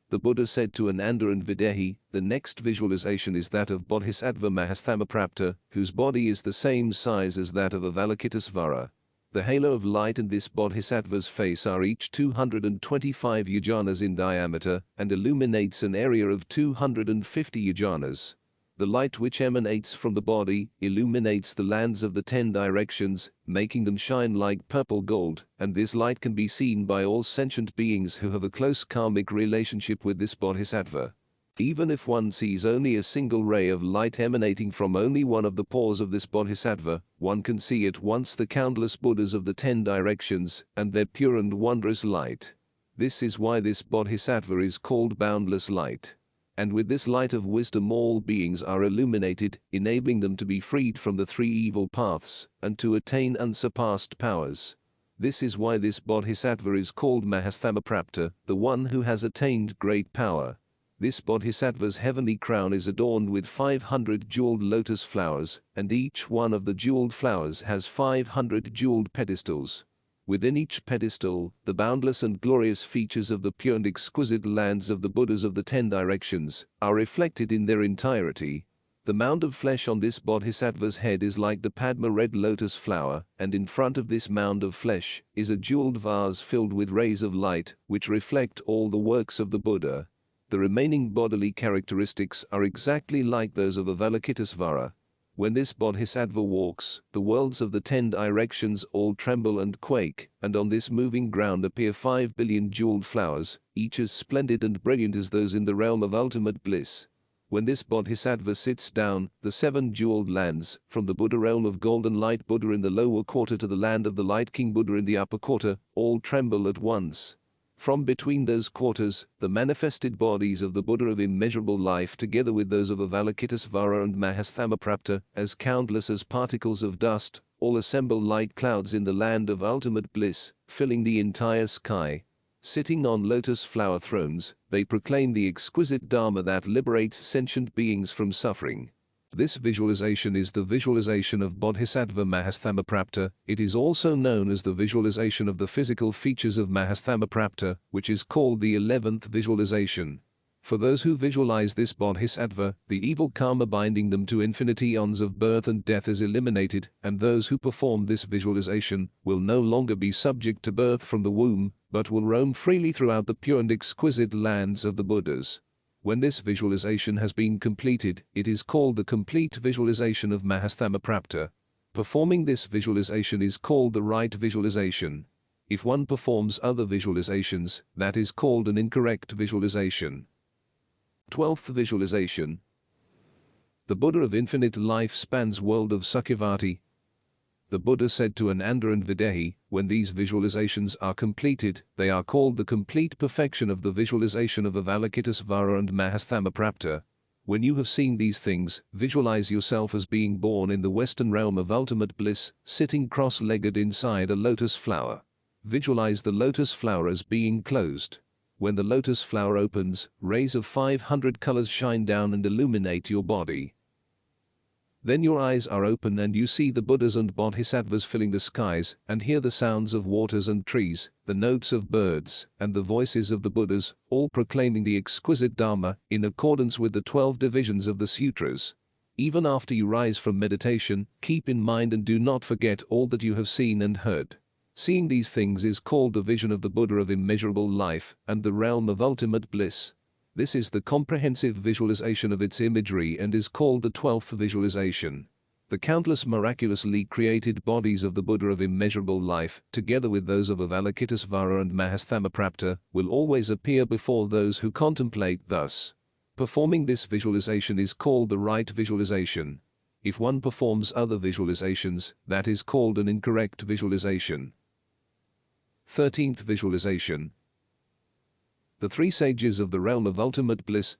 The Buddha said to Ananda and Videhi, the next visualization is that of Bodhisattva Mahasthamaprapta, whose body is the same size as that of Avalokitesvara. The halo of light and this Bodhisattva's face are each 225 yojanas in diameter and illuminates an area of 250 yojanas. The light which emanates from the body illuminates the lands of the 10 directions, making them shine like purple gold, and this light can be seen by all sentient beings who have a close karmic relationship with this Bodhisattva. Even if one sees only a single ray of light emanating from only one of the pores of this Bodhisattva, one can see at once the countless Buddhas of the 10 directions and their pure and wondrous light. This is why this Bodhisattva is called boundless light. And with this light of wisdom all beings are illuminated, enabling them to be freed from the 3 evil paths, and to attain unsurpassed powers. This is why this Bodhisattva is called Mahasthamaprapta, the one who has attained great power. This Bodhisattva's heavenly crown is adorned with 500 jeweled lotus flowers, and each one of the jeweled flowers has 500 jeweled pedestals. Within each pedestal, the boundless and glorious features of the pure and exquisite lands of the Buddhas of the 10 directions are reflected in their entirety. The mound of flesh on this Bodhisattva's head is like the Padma red lotus flower, and in front of this mound of flesh is a jeweled vase filled with rays of light which reflect all the works of the Buddha. The remaining bodily characteristics are exactly like those of Avalokitesvara. When this Bodhisattva walks, the worlds of the 10 directions all tremble and quake, and on this moving ground appear 5 billion jeweled flowers, each as splendid and brilliant as those in the realm of ultimate bliss. When this bodhisattva sits down, the 7 jeweled lands, from the Buddha realm of golden light Buddha in the lower quarter to the land of the light king Buddha in the upper quarter, all tremble at once. From between those quarters, the manifested bodies of the Buddha of immeasurable life together with those of Avalokitesvara and Mahasthammaprapta, as countless as particles of dust, all assemble like clouds in the land of ultimate bliss, filling the entire sky. Sitting on lotus flower thrones, they proclaim the exquisite Dharma that liberates sentient beings from suffering. This visualization is the visualization of Bodhisattva Mahasthammaprapta. It is also known as the visualization of the physical features of Mahasthammaprapta, which is called the 11th visualization. For those who visualize this bodhisattva, the evil karma binding them to infinite eons of birth and death is eliminated, and those who perform this visualization will no longer be subject to birth from the womb, but will roam freely throughout the pure and exquisite lands of the Buddhas. When this visualization has been completed, it is called the complete visualization of Mahasthammaprapta. Performing this visualization is called the right visualization. If one performs other visualizations, that is called an incorrect visualization. 12th visualization. The Buddha of infinite life spans world of Sakyavati. The Buddha said to Ananda and Videhi, when these visualizations are completed, they are called the complete perfection of the visualization of Avalokitesvara and Mahasthammaprapta. When you have seen these things, visualize yourself as being born in the western realm of ultimate bliss, sitting cross-legged inside a lotus flower. Visualize the lotus flower as being closed. When the lotus flower opens, rays of 500 colors shine down and illuminate your body. Then your eyes are open and you see the Buddhas and Bodhisattvas filling the skies, and hear the sounds of waters and trees, the notes of birds, and the voices of the Buddhas, all proclaiming the exquisite Dharma, in accordance with the 12 divisions of the sutras. Even after you rise from meditation, keep in mind and do not forget all that you have seen and heard. Seeing these things is called the vision of the Buddha of immeasurable life, and the realm of ultimate bliss. This is the comprehensive visualization of its imagery and is called the 12th visualization. The countless miraculously created bodies of the Buddha of immeasurable life, together with those of Avalokitesvara and Mahasthammaprapta, will always appear before those who contemplate thus. Performing this visualization is called the right visualization. If one performs other visualizations, that is called an incorrect visualization. 13th visualization. The 3 sages of the realm of ultimate bliss.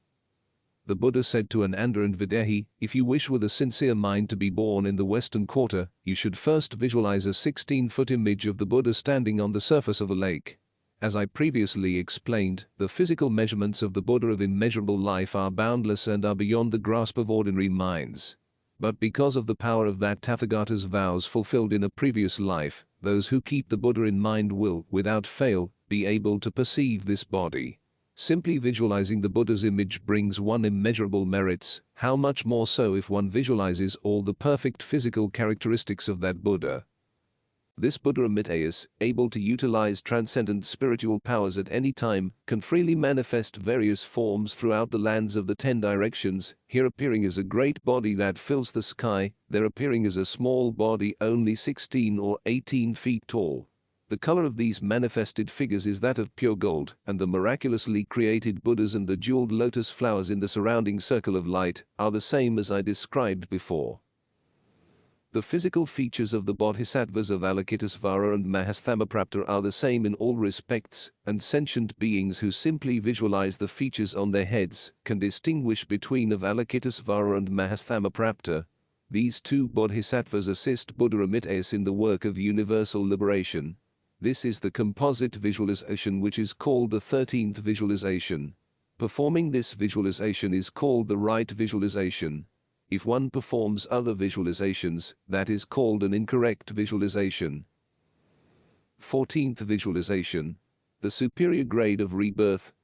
The Buddha said to Ananda and Videhi, if you wish with a sincere mind to be born in the western quarter, you should first visualize a 16-foot image of the Buddha standing on the surface of a lake. As I previously explained, the physical measurements of the Buddha of immeasurable life are boundless and are beyond the grasp of ordinary minds. But because of the power of that Tathagata's vows fulfilled in a previous life, those who keep the Buddha in mind will, without fail, be able to perceive this body. Simply visualizing the Buddha's image brings one immeasurable merits, how much more so if one visualizes all the perfect physical characteristics of that Buddha. This Buddha Amitabha, able to utilize transcendent spiritual powers at any time, can freely manifest various forms throughout the lands of the 10 directions, here appearing as a great body that fills the sky, there appearing as a small body only 16 or 18 feet tall. The color of these manifested figures is that of pure gold, and the miraculously created Buddhas and the jeweled lotus flowers in the surrounding circle of light are the same as I described before. The physical features of the bodhisattvas of Avalokitesvara and Mahasthammaprapta are the same in all respects, and sentient beings who simply visualize the features on their heads can distinguish between Avalokitesvara and Mahasthammaprapta. These 2 bodhisattvas assist Buddha Amitabha in the work of universal liberation. This is the composite visualization which is called the 13th visualization. Performing this visualization is called the right visualization. If one performs other visualizations, that is called an incorrect visualization. 14th visualization. The superior grade of rebirth.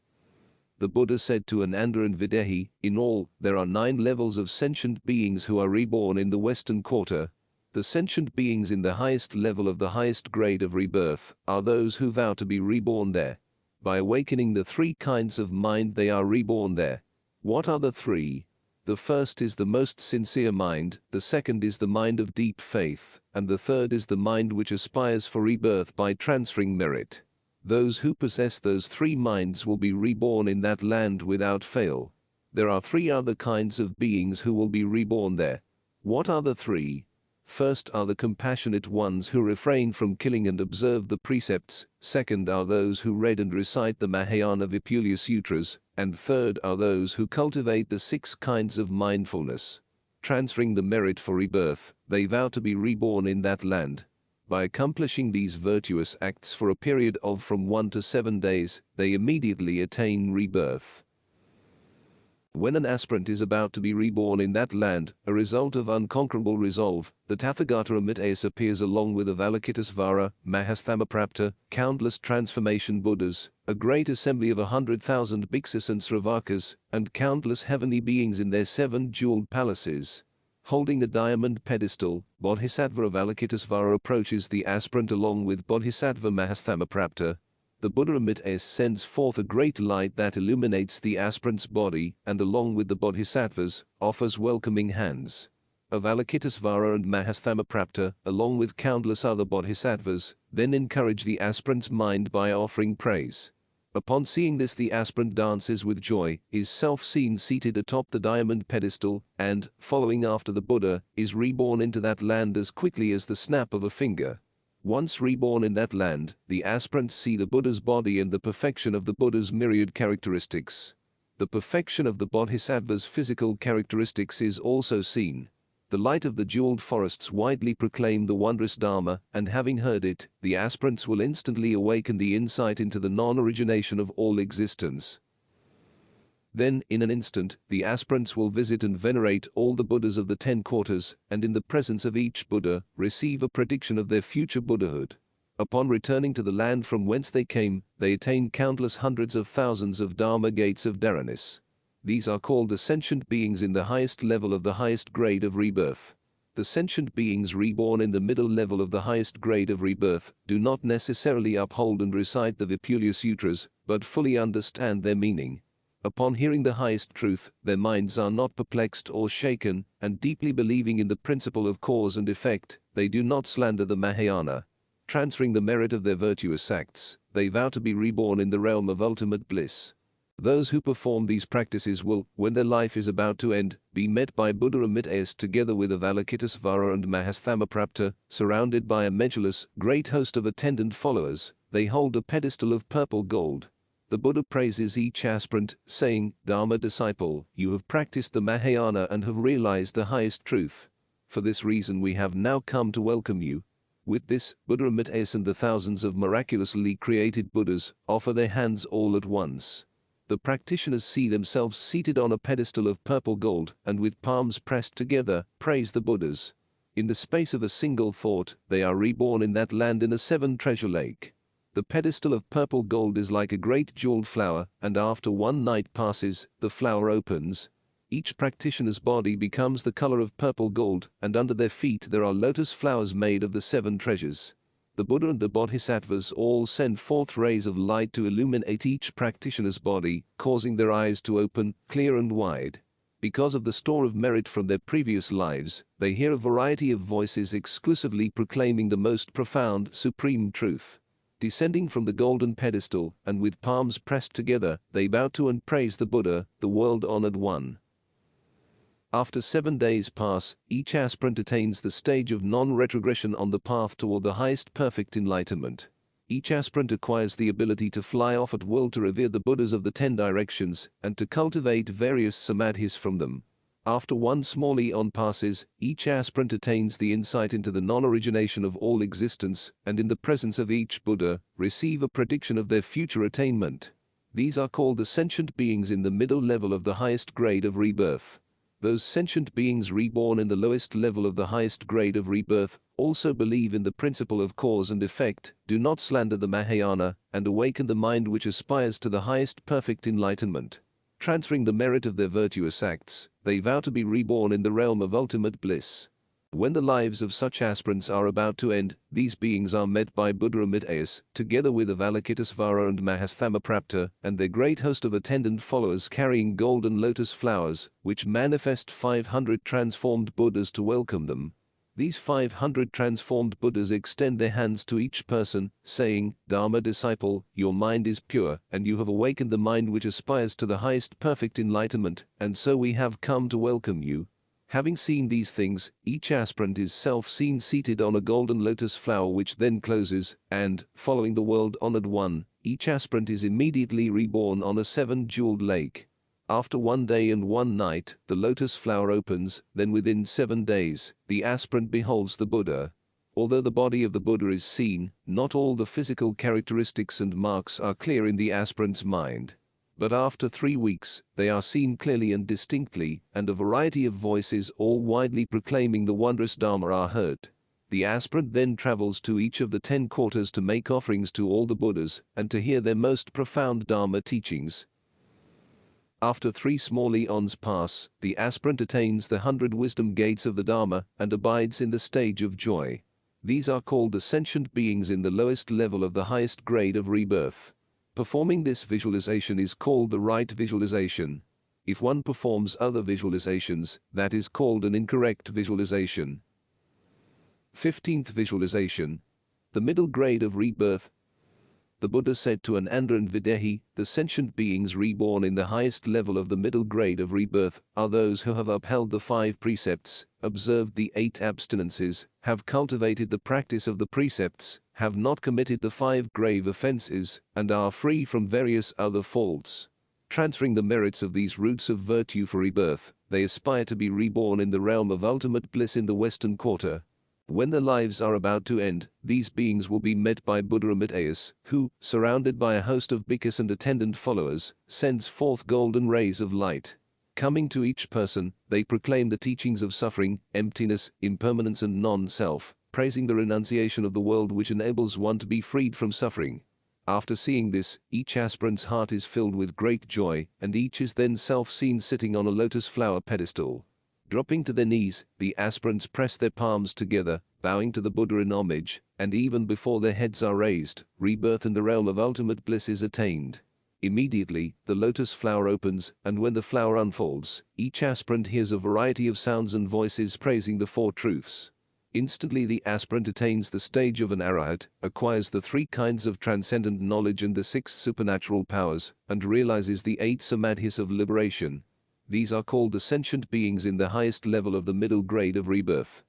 The Buddha said to Ananda and Videhi, in all, there are 9 levels of sentient beings who are reborn in the western quarter. The sentient beings in the highest level of the highest grade of rebirth are those who vow to be reborn there. By awakening the 3 kinds of mind they are reborn there. What are the 3? The first is the most sincere mind, the second is the mind of deep faith, and the third is the mind which aspires for rebirth by transferring merit. Those who possess those 3 minds will be reborn in that land without fail. There are three other kinds of beings who will be reborn there. What are the three? First are the compassionate ones who refrain from killing and observe the precepts, second are those who read and recite the Mahayana Vipulya Sutras, and third are those who cultivate the 6 kinds of mindfulness. Transferring the merit for rebirth, they vow to be reborn in that land. By accomplishing these virtuous acts for a period of from 1 to 7 days, they immediately attain rebirth. When an aspirant is about to be reborn in that land, a result of unconquerable resolve, the Tathagata Amitabha appears along with Avalokitesvara, Mahasthamaprapta, countless transformation Buddhas, a great assembly of 100,000 bhikkhus and sravakas, and countless heavenly beings in their 7 jeweled palaces. Holding a diamond pedestal, Bodhisattva Avalokitesvara approaches the aspirant along with Bodhisattva Mahasthamaprapta. The Buddha Amitabha sends forth a great light that illuminates the aspirant's body and along with the bodhisattvas, offers welcoming hands. Avalokitesvara and Mahasthamaprapta, along with countless other bodhisattvas, then encourage the aspirant's mind by offering praise. Upon seeing this the aspirant dances with joy, is self-seen seated atop the diamond pedestal, and, following after the Buddha, is reborn into that land as quickly as the snap of a finger. Once reborn in that land, the aspirants see the Buddha's body and the perfection of the Buddha's myriad characteristics. The perfection of the bodhisattva's physical characteristics is also seen. The light of the jeweled forests widely proclaim the wondrous Dharma, and having heard it, the aspirants will instantly awaken the insight into the non-origination of all existence. Then, in an instant, the aspirants will visit and venerate all the Buddhas of the 10 quarters, and in the presence of each Buddha, receive a prediction of their future Buddhahood. Upon returning to the land from whence they came, they attain countless hundreds of thousands of Dharma gates of Dharanis. These are called the sentient beings in the highest level of the highest grade of rebirth. The sentient beings reborn in the middle level of the highest grade of rebirth do not necessarily uphold and recite the Vipulya Sutras, but fully understand their meaning. Upon hearing the highest truth, their minds are not perplexed or shaken, and deeply believing in the principle of cause and effect, they do not slander the Mahayana. Transferring the merit of their virtuous acts, they vow to be reborn in the realm of ultimate bliss. Those who perform these practices will, when their life is about to end, be met by Buddha Amitabha together with Avalokitesvara and Mahasthamaprapta, surrounded by a measureless, great host of attendant followers. They hold a pedestal of purple gold. The Buddha praises each aspirant, saying, "Dharma disciple, you have practiced the Mahayana and have realized the highest truth. For this reason we have now come to welcome you." With this, Buddha Amitabha and the thousands of miraculously created Buddhas offer their hands all at once. The practitioners see themselves seated on a pedestal of purple gold and with palms pressed together, praise the Buddhas. In the space of a single thought, they are reborn in that land in a 7-treasure lake. The pedestal of purple gold is like a great jeweled flower, and after 1 night passes, the flower opens. Each practitioner's body becomes the color of purple gold, and under their feet there are lotus flowers made of the 7 treasures. The Buddha and the Bodhisattvas all send forth rays of light to illuminate each practitioner's body, causing their eyes to open, clear and wide. Because of the store of merit from their previous lives, they hear a variety of voices exclusively proclaiming the most profound, supreme truth. Descending from the golden pedestal, and with palms pressed together, they bow to and praise the Buddha, the world-honored one. After 7 days pass, each aspirant attains the stage of non-retrogression on the path toward the highest perfect enlightenment. Each aspirant acquires the ability to fly off at will to revere the Buddhas of the 10 directions, and to cultivate various samadhis from them. After 1 small eon passes, each aspirant attains the insight into the non-origination of all existence, and in the presence of each Buddha, receive a prediction of their future attainment. These are called the sentient beings in the middle level of the highest grade of rebirth. Those sentient beings reborn in the lowest level of the highest grade of rebirth also believe in the principle of cause and effect, do not slander the Mahayana, and awaken the mind which aspires to the highest perfect enlightenment. Transferring the merit of their virtuous acts, they vow to be reborn in the realm of ultimate bliss. When the lives of such aspirants are about to end, these beings are met by Buddha Amitabha, together with Avalokitesvara and Mahasthamaprapta, and their great host of attendant followers carrying golden lotus flowers, which manifest 500 transformed Buddhas to welcome them. These 500 transformed Buddhas extend their hands to each person, saying, Dharma disciple, your mind is pure, and you have awakened the mind which aspires to the highest perfect enlightenment, and so we have come to welcome you. Having seen these things, each aspirant is self-seen seated on a golden lotus flower which then closes, and, following the world-honored one, each aspirant is immediately reborn on a seven-jeweled lake. After 1 day and 1 night, the lotus flower opens, then within 7 days, the aspirant beholds the Buddha. Although the body of the Buddha is seen, not all the physical characteristics and marks are clear in the aspirant's mind. But after 3 weeks, they are seen clearly and distinctly, and a variety of voices all widely proclaiming the wondrous Dharma are heard. The aspirant then travels to each of the 10 quarters to make offerings to all the Buddhas, and to hear their most profound Dharma teachings. After 3 small eons pass, the aspirant attains the 100 wisdom gates of the Dharma and abides in the stage of joy. These are called the sentient beings in the lowest level of the highest grade of rebirth. Performing this visualization is called the right visualization. If one performs other visualizations, that is called an incorrect visualization. 15th visualization. The middle grade of rebirth. The Buddha said to Ananda and Videhi, the sentient beings reborn in the highest level of the middle grade of rebirth are those who have upheld the 5 precepts, observed the 8 abstinences, have cultivated the practice of the precepts, have not committed the 5 grave offenses, and are free from various other faults. Transferring the merits of these roots of virtue for rebirth, they aspire to be reborn in the realm of ultimate bliss in the Western Quarter. When their lives are about to end, these beings will be met by Buddha Amitabha, who, surrounded by a host of bhikkhus and attendant followers, sends forth golden rays of light. Coming to each person, they proclaim the teachings of suffering, emptiness, impermanence and non-self, praising the renunciation of the world which enables one to be freed from suffering. After seeing this, each aspirant's heart is filled with great joy, and each is then self-seen sitting on a lotus flower pedestal. Dropping to their knees, the aspirants press their palms together, bowing to the Buddha in homage, and even before their heads are raised, rebirth in the realm of ultimate bliss is attained. Immediately, the lotus flower opens, and when the flower unfolds, each aspirant hears a variety of sounds and voices praising the 4 truths. Instantly the aspirant attains the stage of an arahat, acquires the 3 kinds of transcendent knowledge and the 6 supernatural powers, and realizes the 8 samadhis of liberation. These are called the sentient beings in the highest level of the middle grade of rebirth.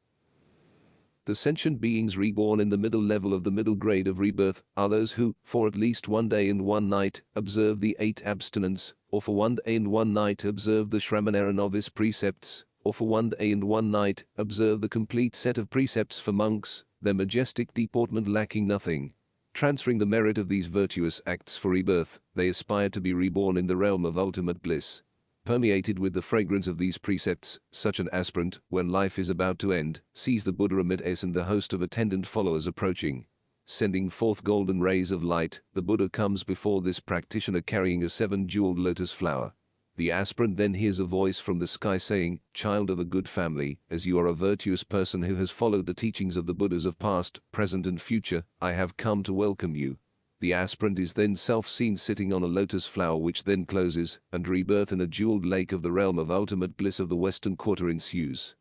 The sentient beings reborn in the middle level of the middle grade of rebirth are those who, for at least 1 day and 1 night, observe the 8 abstinence, or for 1 day and 1 night observe the Shramanera novice precepts, or for 1 day and 1 night observe the complete set of precepts for monks, their majestic deportment lacking nothing. Transferring the merit of these virtuous acts for rebirth, they aspire to be reborn in the realm of ultimate bliss. Permeated with the fragrance of these precepts, such an aspirant, when life is about to end, sees the Buddha Amitabha and the host of attendant followers approaching. Sending forth golden rays of light, the Buddha comes before this practitioner carrying a 7-jeweled lotus flower. The aspirant then hears a voice from the sky saying, "Child of a good family, as you are a virtuous person who has followed the teachings of the Buddhas of past, present and future, I have come to welcome you." The aspirant is then self-seen sitting on a lotus flower which then closes, and rebirth in a jeweled lake of the realm of ultimate bliss of the Western Quarter ensues.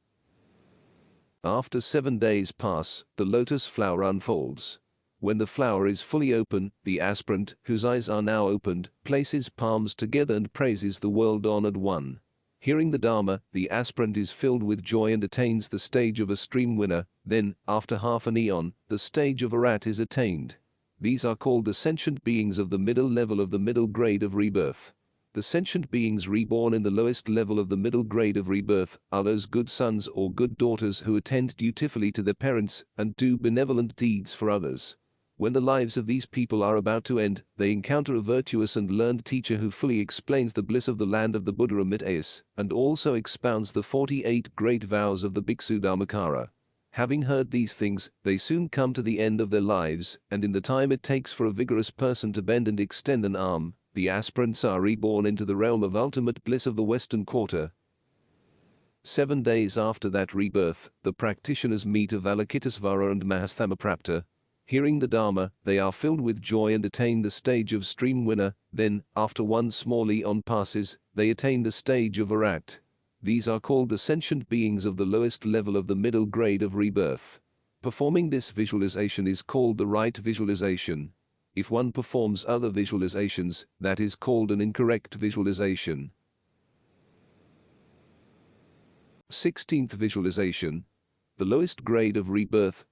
After 7 days pass, the lotus flower unfolds. When the flower is fully open, the aspirant, whose eyes are now opened, places palms together and praises the world-honored one. Hearing the Dharma, the aspirant is filled with joy and attains the stage of a stream winner. Then, after half an eon, the stage of a rat is attained. These are called the sentient beings of the middle level of the middle grade of rebirth. The sentient beings reborn in the lowest level of the middle grade of rebirth are those good sons or good daughters who attend dutifully to their parents and do benevolent deeds for others. When the lives of these people are about to end, they encounter a virtuous and learned teacher who fully explains the bliss of the land of the Buddha Amitabha and also expounds the 48 great vows of the Bhikkhu Dharmakara. Having heard these things, they soon come to the end of their lives, and in the time it takes for a vigorous person to bend and extend an arm, the aspirants are reborn into the realm of ultimate bliss of the Western Quarter. 7 days after that rebirth, the practitioners meet Avalokitesvara and Mahasthamaprapta. Hearing the Dharma, they are filled with joy and attain the stage of stream winner. Then, after 1 small eon passes, they attain the stage of a rat. These are called the sentient beings of the lowest level of the middle grade of rebirth. Performing this visualization is called the right visualization. If one performs other visualizations, that is called an incorrect visualization. 16th visualization. The lowest grade of rebirth.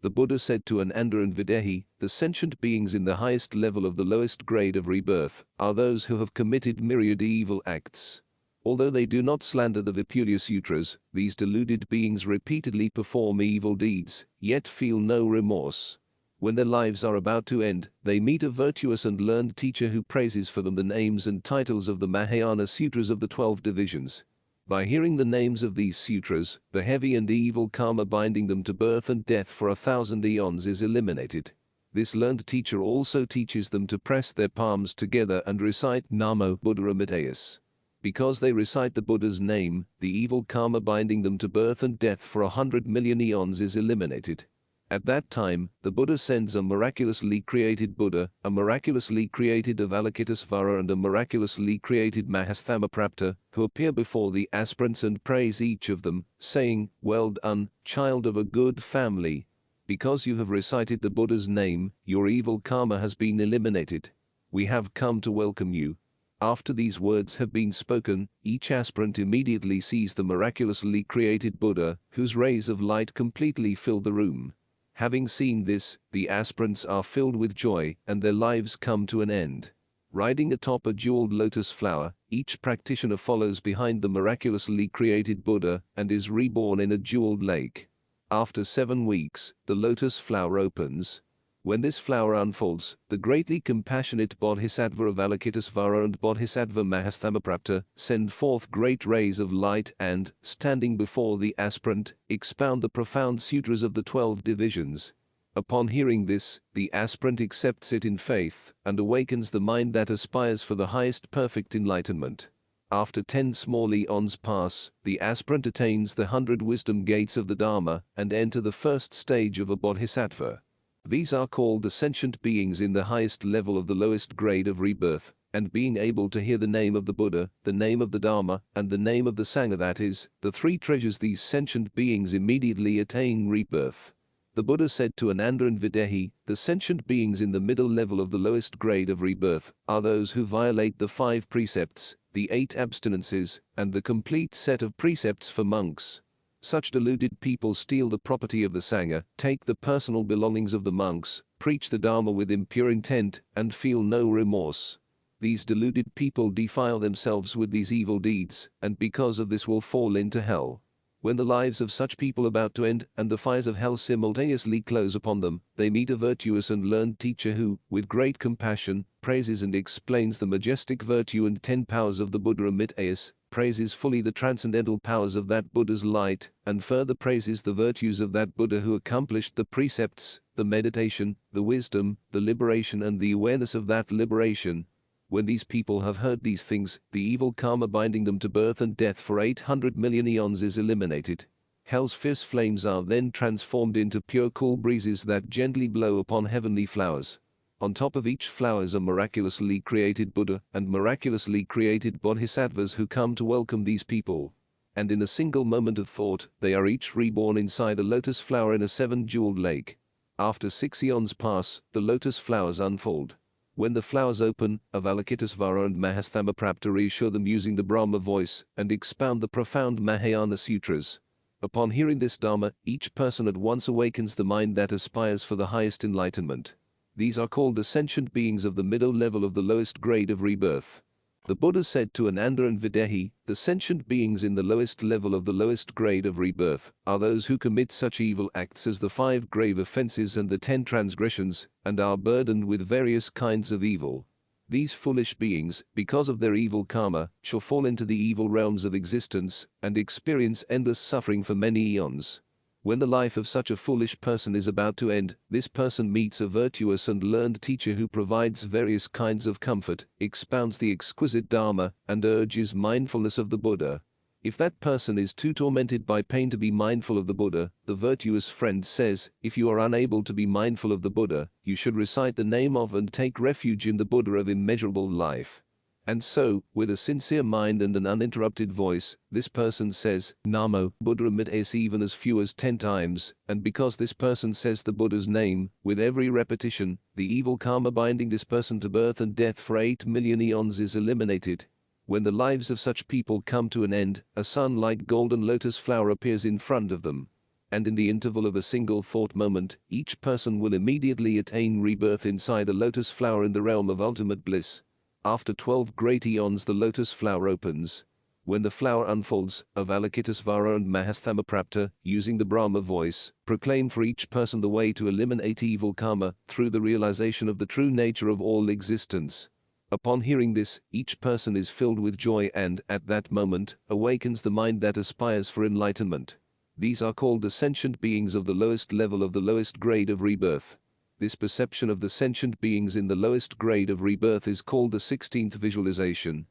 The Buddha said to Ananda and Videhi, the sentient beings in the highest level of the lowest grade of rebirth are those who have committed myriad evil acts. Although they do not slander the Visualization Sutras, these deluded beings repeatedly perform evil deeds, yet feel no remorse. When their lives are about to end, they meet a virtuous and learned teacher who praises for them the names and titles of the Mahayana Sutras of the 12 divisions. By hearing the names of these sutras, the heavy and evil karma binding them to birth and death for 1,000 eons is eliminated. This learned teacher also teaches them to press their palms together and recite Namo Buddha Amitabha. Because they recite the Buddha's name, the evil karma binding them to birth and death for 100 million eons is eliminated. At that time, the Buddha sends a miraculously created Buddha, a miraculously created Avalokitesvara and a miraculously created Mahasthammaprapta, who appear before the aspirants and praise each of them, saying, "Well done, child of a good family. Because you have recited the Buddha's name, your evil karma has been eliminated. We have come to welcome you." After these words have been spoken, each aspirant immediately sees the miraculously created Buddha, whose rays of light completely fill the room. Having seen this, the aspirants are filled with joy, and their lives come to an end. Riding atop a jeweled lotus flower, each practitioner follows behind the miraculously created Buddha and is reborn in a jeweled lake. After 7 weeks, the lotus flower opens. When this flower unfolds, the greatly compassionate Bodhisattva Avalokitesvara and Bodhisattva Mahasthammaprapta send forth great rays of light and, standing before the aspirant, expound the profound sutras of the 12 divisions. Upon hearing this, the aspirant accepts it in faith and awakens the mind that aspires for the highest perfect enlightenment. After 10 small eons pass, the aspirant attains the 100 wisdom gates of the Dharma and enter the first stage of a bodhisattva. These are called the sentient beings in the highest level of the lowest grade of rebirth, and being able to hear the name of the Buddha, the name of the Dharma, and the name of the Sangha, that is, the 3 treasures, these sentient beings immediately attain rebirth. The Buddha said to Ananda and Videhi, the sentient beings in the middle level of the lowest grade of rebirth are those who violate the 5 precepts, the 8 abstinences, and the complete set of precepts for monks. Such deluded people steal the property of the Sangha, take the personal belongings of the monks, preach the Dharma with impure intent, and feel no remorse. These deluded people defile themselves with these evil deeds, and because of this will fall into hell. When the lives of such people about to end and the fires of hell simultaneously close upon them, they meet a virtuous and learned teacher who, with great compassion, praises and explains the majestic virtue and 10 powers of the Buddha Amitabha, praises fully the transcendental powers of that Buddha's light, and further praises the virtues of that Buddha who accomplished the precepts, the meditation, the wisdom, the liberation and the awareness of that liberation. When these people have heard these things, the evil karma binding them to birth and death for 800 million eons is eliminated. Hell's fierce flames are then transformed into pure cool breezes that gently blow upon heavenly flowers. On top of each flower is a miraculously created Buddha and miraculously created bodhisattvas who come to welcome these people. And in a single moment of thought, they are each reborn inside a lotus flower in a 7-jeweled lake. After 6 eons pass, the lotus flowers unfold. When the flowers open, Avalokitesvara and Mahasthammaprapta reassure them using the Brahma voice and expound the profound Mahayana Sutras. Upon hearing this Dharma, each person at once awakens the mind that aspires for the highest enlightenment. These are called the sentient beings of the middle level of the lowest grade of rebirth. The Buddha said to Ananda and Videhi, the sentient beings in the lowest level of the lowest grade of rebirth are those who commit such evil acts as the 5 grave offenses and the 10 transgressions, and are burdened with various kinds of evil. These foolish beings, because of their evil karma, shall fall into the evil realms of existence and experience endless suffering for many eons. When the life of such a foolish person is about to end, this person meets a virtuous and learned teacher who provides various kinds of comfort, expounds the exquisite Dharma, and urges mindfulness of the Buddha. If that person is too tormented by pain to be mindful of the Buddha, the virtuous friend says, if you are unable to be mindful of the Buddha, you should recite the name of and take refuge in the Buddha of immeasurable life. And so, with a sincere mind and an uninterrupted voice, this person says, Namo Buddha Amitabha even as few as 10 times, and because this person says the Buddha's name, with every repetition, the evil karma binding this person to birth and death for 8 million eons is eliminated. When the lives of such people come to an end, a sun-like golden lotus flower appears in front of them. And in the interval of a single thought moment, each person will immediately attain rebirth inside a lotus flower in the realm of ultimate bliss. After 12 great eons the lotus flower opens. When the flower unfolds, Avalokitesvara and Mahasthammaprapta, using the Brahma voice, proclaim for each person the way to eliminate evil karma through the realization of the true nature of all existence. Upon hearing this, each person is filled with joy and, at that moment, awakens the mind that aspires for enlightenment. These are called the sentient beings of the lowest level of the lowest grade of rebirth. This perception of the sentient beings in the lowest grade of rebirth is called the 16th visualization.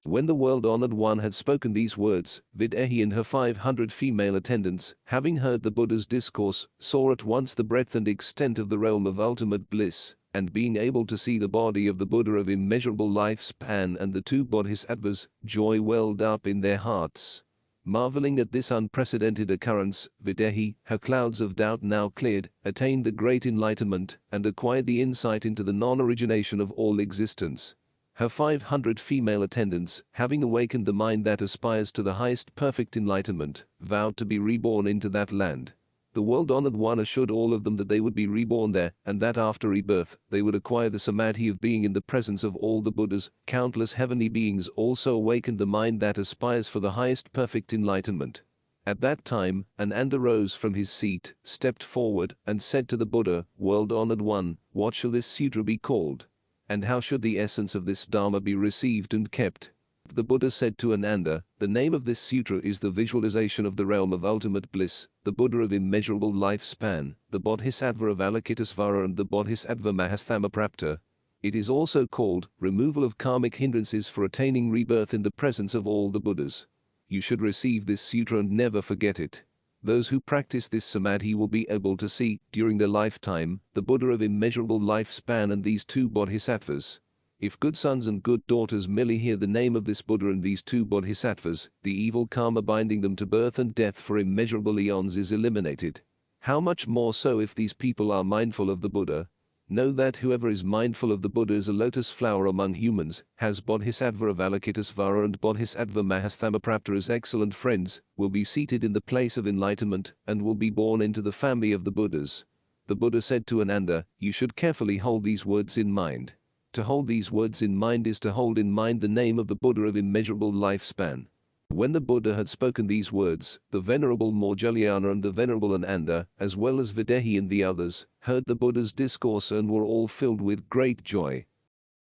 When the world-honored one had spoken these words, Videhi and her 500 female attendants, having heard the Buddha's discourse, saw at once the breadth and extent of the realm of ultimate bliss, and being able to see the body of the Buddha of immeasurable lifespan and the 2 bodhisattvas, joy welled up in their hearts. Marveling at this unprecedented occurrence, Videhi, her clouds of doubt now cleared, attained the great enlightenment, and acquired the insight into the non-origination of all existence. Her 500 female attendants, having awakened the mind that aspires to the highest perfect enlightenment, vowed to be reborn into that land. The world-honored one assured all of them that they would be reborn there, and that after rebirth, they would acquire the samadhi of being in the presence of all the Buddhas. Countless heavenly beings also awakened the mind that aspires for the highest perfect enlightenment. At that time, Ananda rose from his seat, stepped forward, and said to the Buddha, World-honored one, what shall this sutra be called? And how should the essence of this Dharma be received and kept? The Buddha said to Ananda, the name of this sutra is the visualization of the realm of ultimate bliss, the Buddha of immeasurable lifespan, the bodhisattva of Avalokitesvara and the bodhisattva Mahasthammaprapta. It is also called removal of karmic hindrances for attaining rebirth in the presence of all the Buddhas. You should receive this sutra and never forget it. Those who practice this samadhi will be able to see, during their lifetime, the Buddha of immeasurable lifespan and these 2 bodhisattvas. If good sons and good daughters merely hear the name of this Buddha and these 2 bodhisattvas, the evil karma binding them to birth and death for immeasurable eons is eliminated. How much more so if these people are mindful of the Buddha? Know that whoever is mindful of the Buddha as a lotus flower among humans, has bodhisattva Avalokitesvara and bodhisattva Mahasthammaprapta as excellent friends, will be seated in the place of enlightenment, and will be born into the family of the Buddhas. The Buddha said to Ananda, you should carefully hold these words in mind. To hold these words in mind is to hold in mind the name of the Buddha of immeasurable lifespan. When the Buddha had spoken these words, the Venerable Moggallana and the Venerable Ananda, as well as Videhi and the others, heard the Buddha's discourse and were all filled with great joy.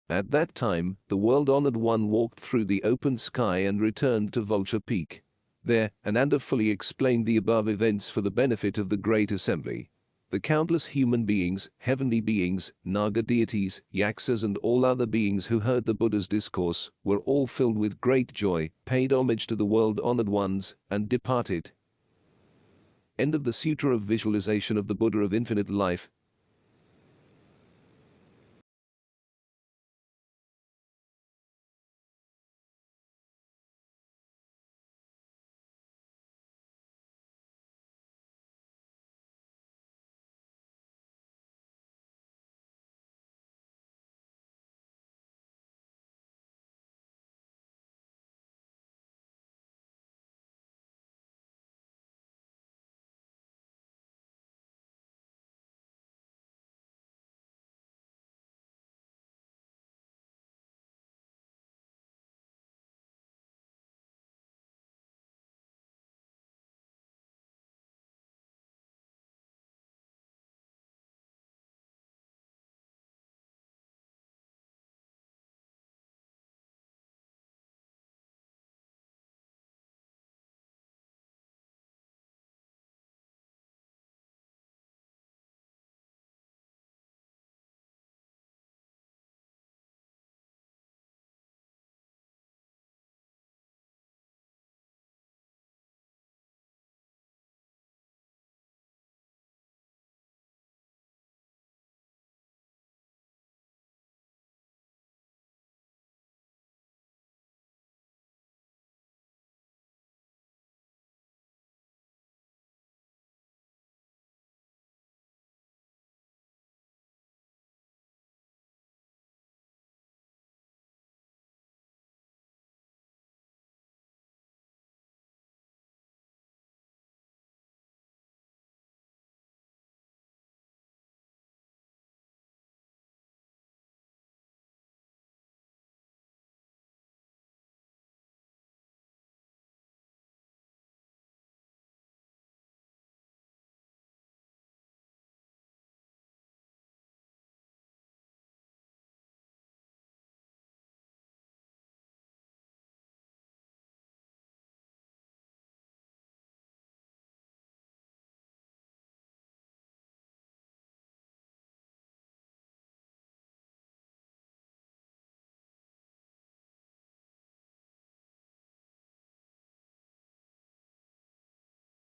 At that time, the world-honored one walked through the open sky and returned to Vulture Peak. There, Ananda fully explained the above events for the benefit of the great assembly. The countless human beings, heavenly beings, Naga deities, Yaksas and all other beings who heard the Buddha's discourse, were all filled with great joy, paid homage to the world-honored ones, and departed. End of the Sutra of Visualization of the Buddha of Infinite Life.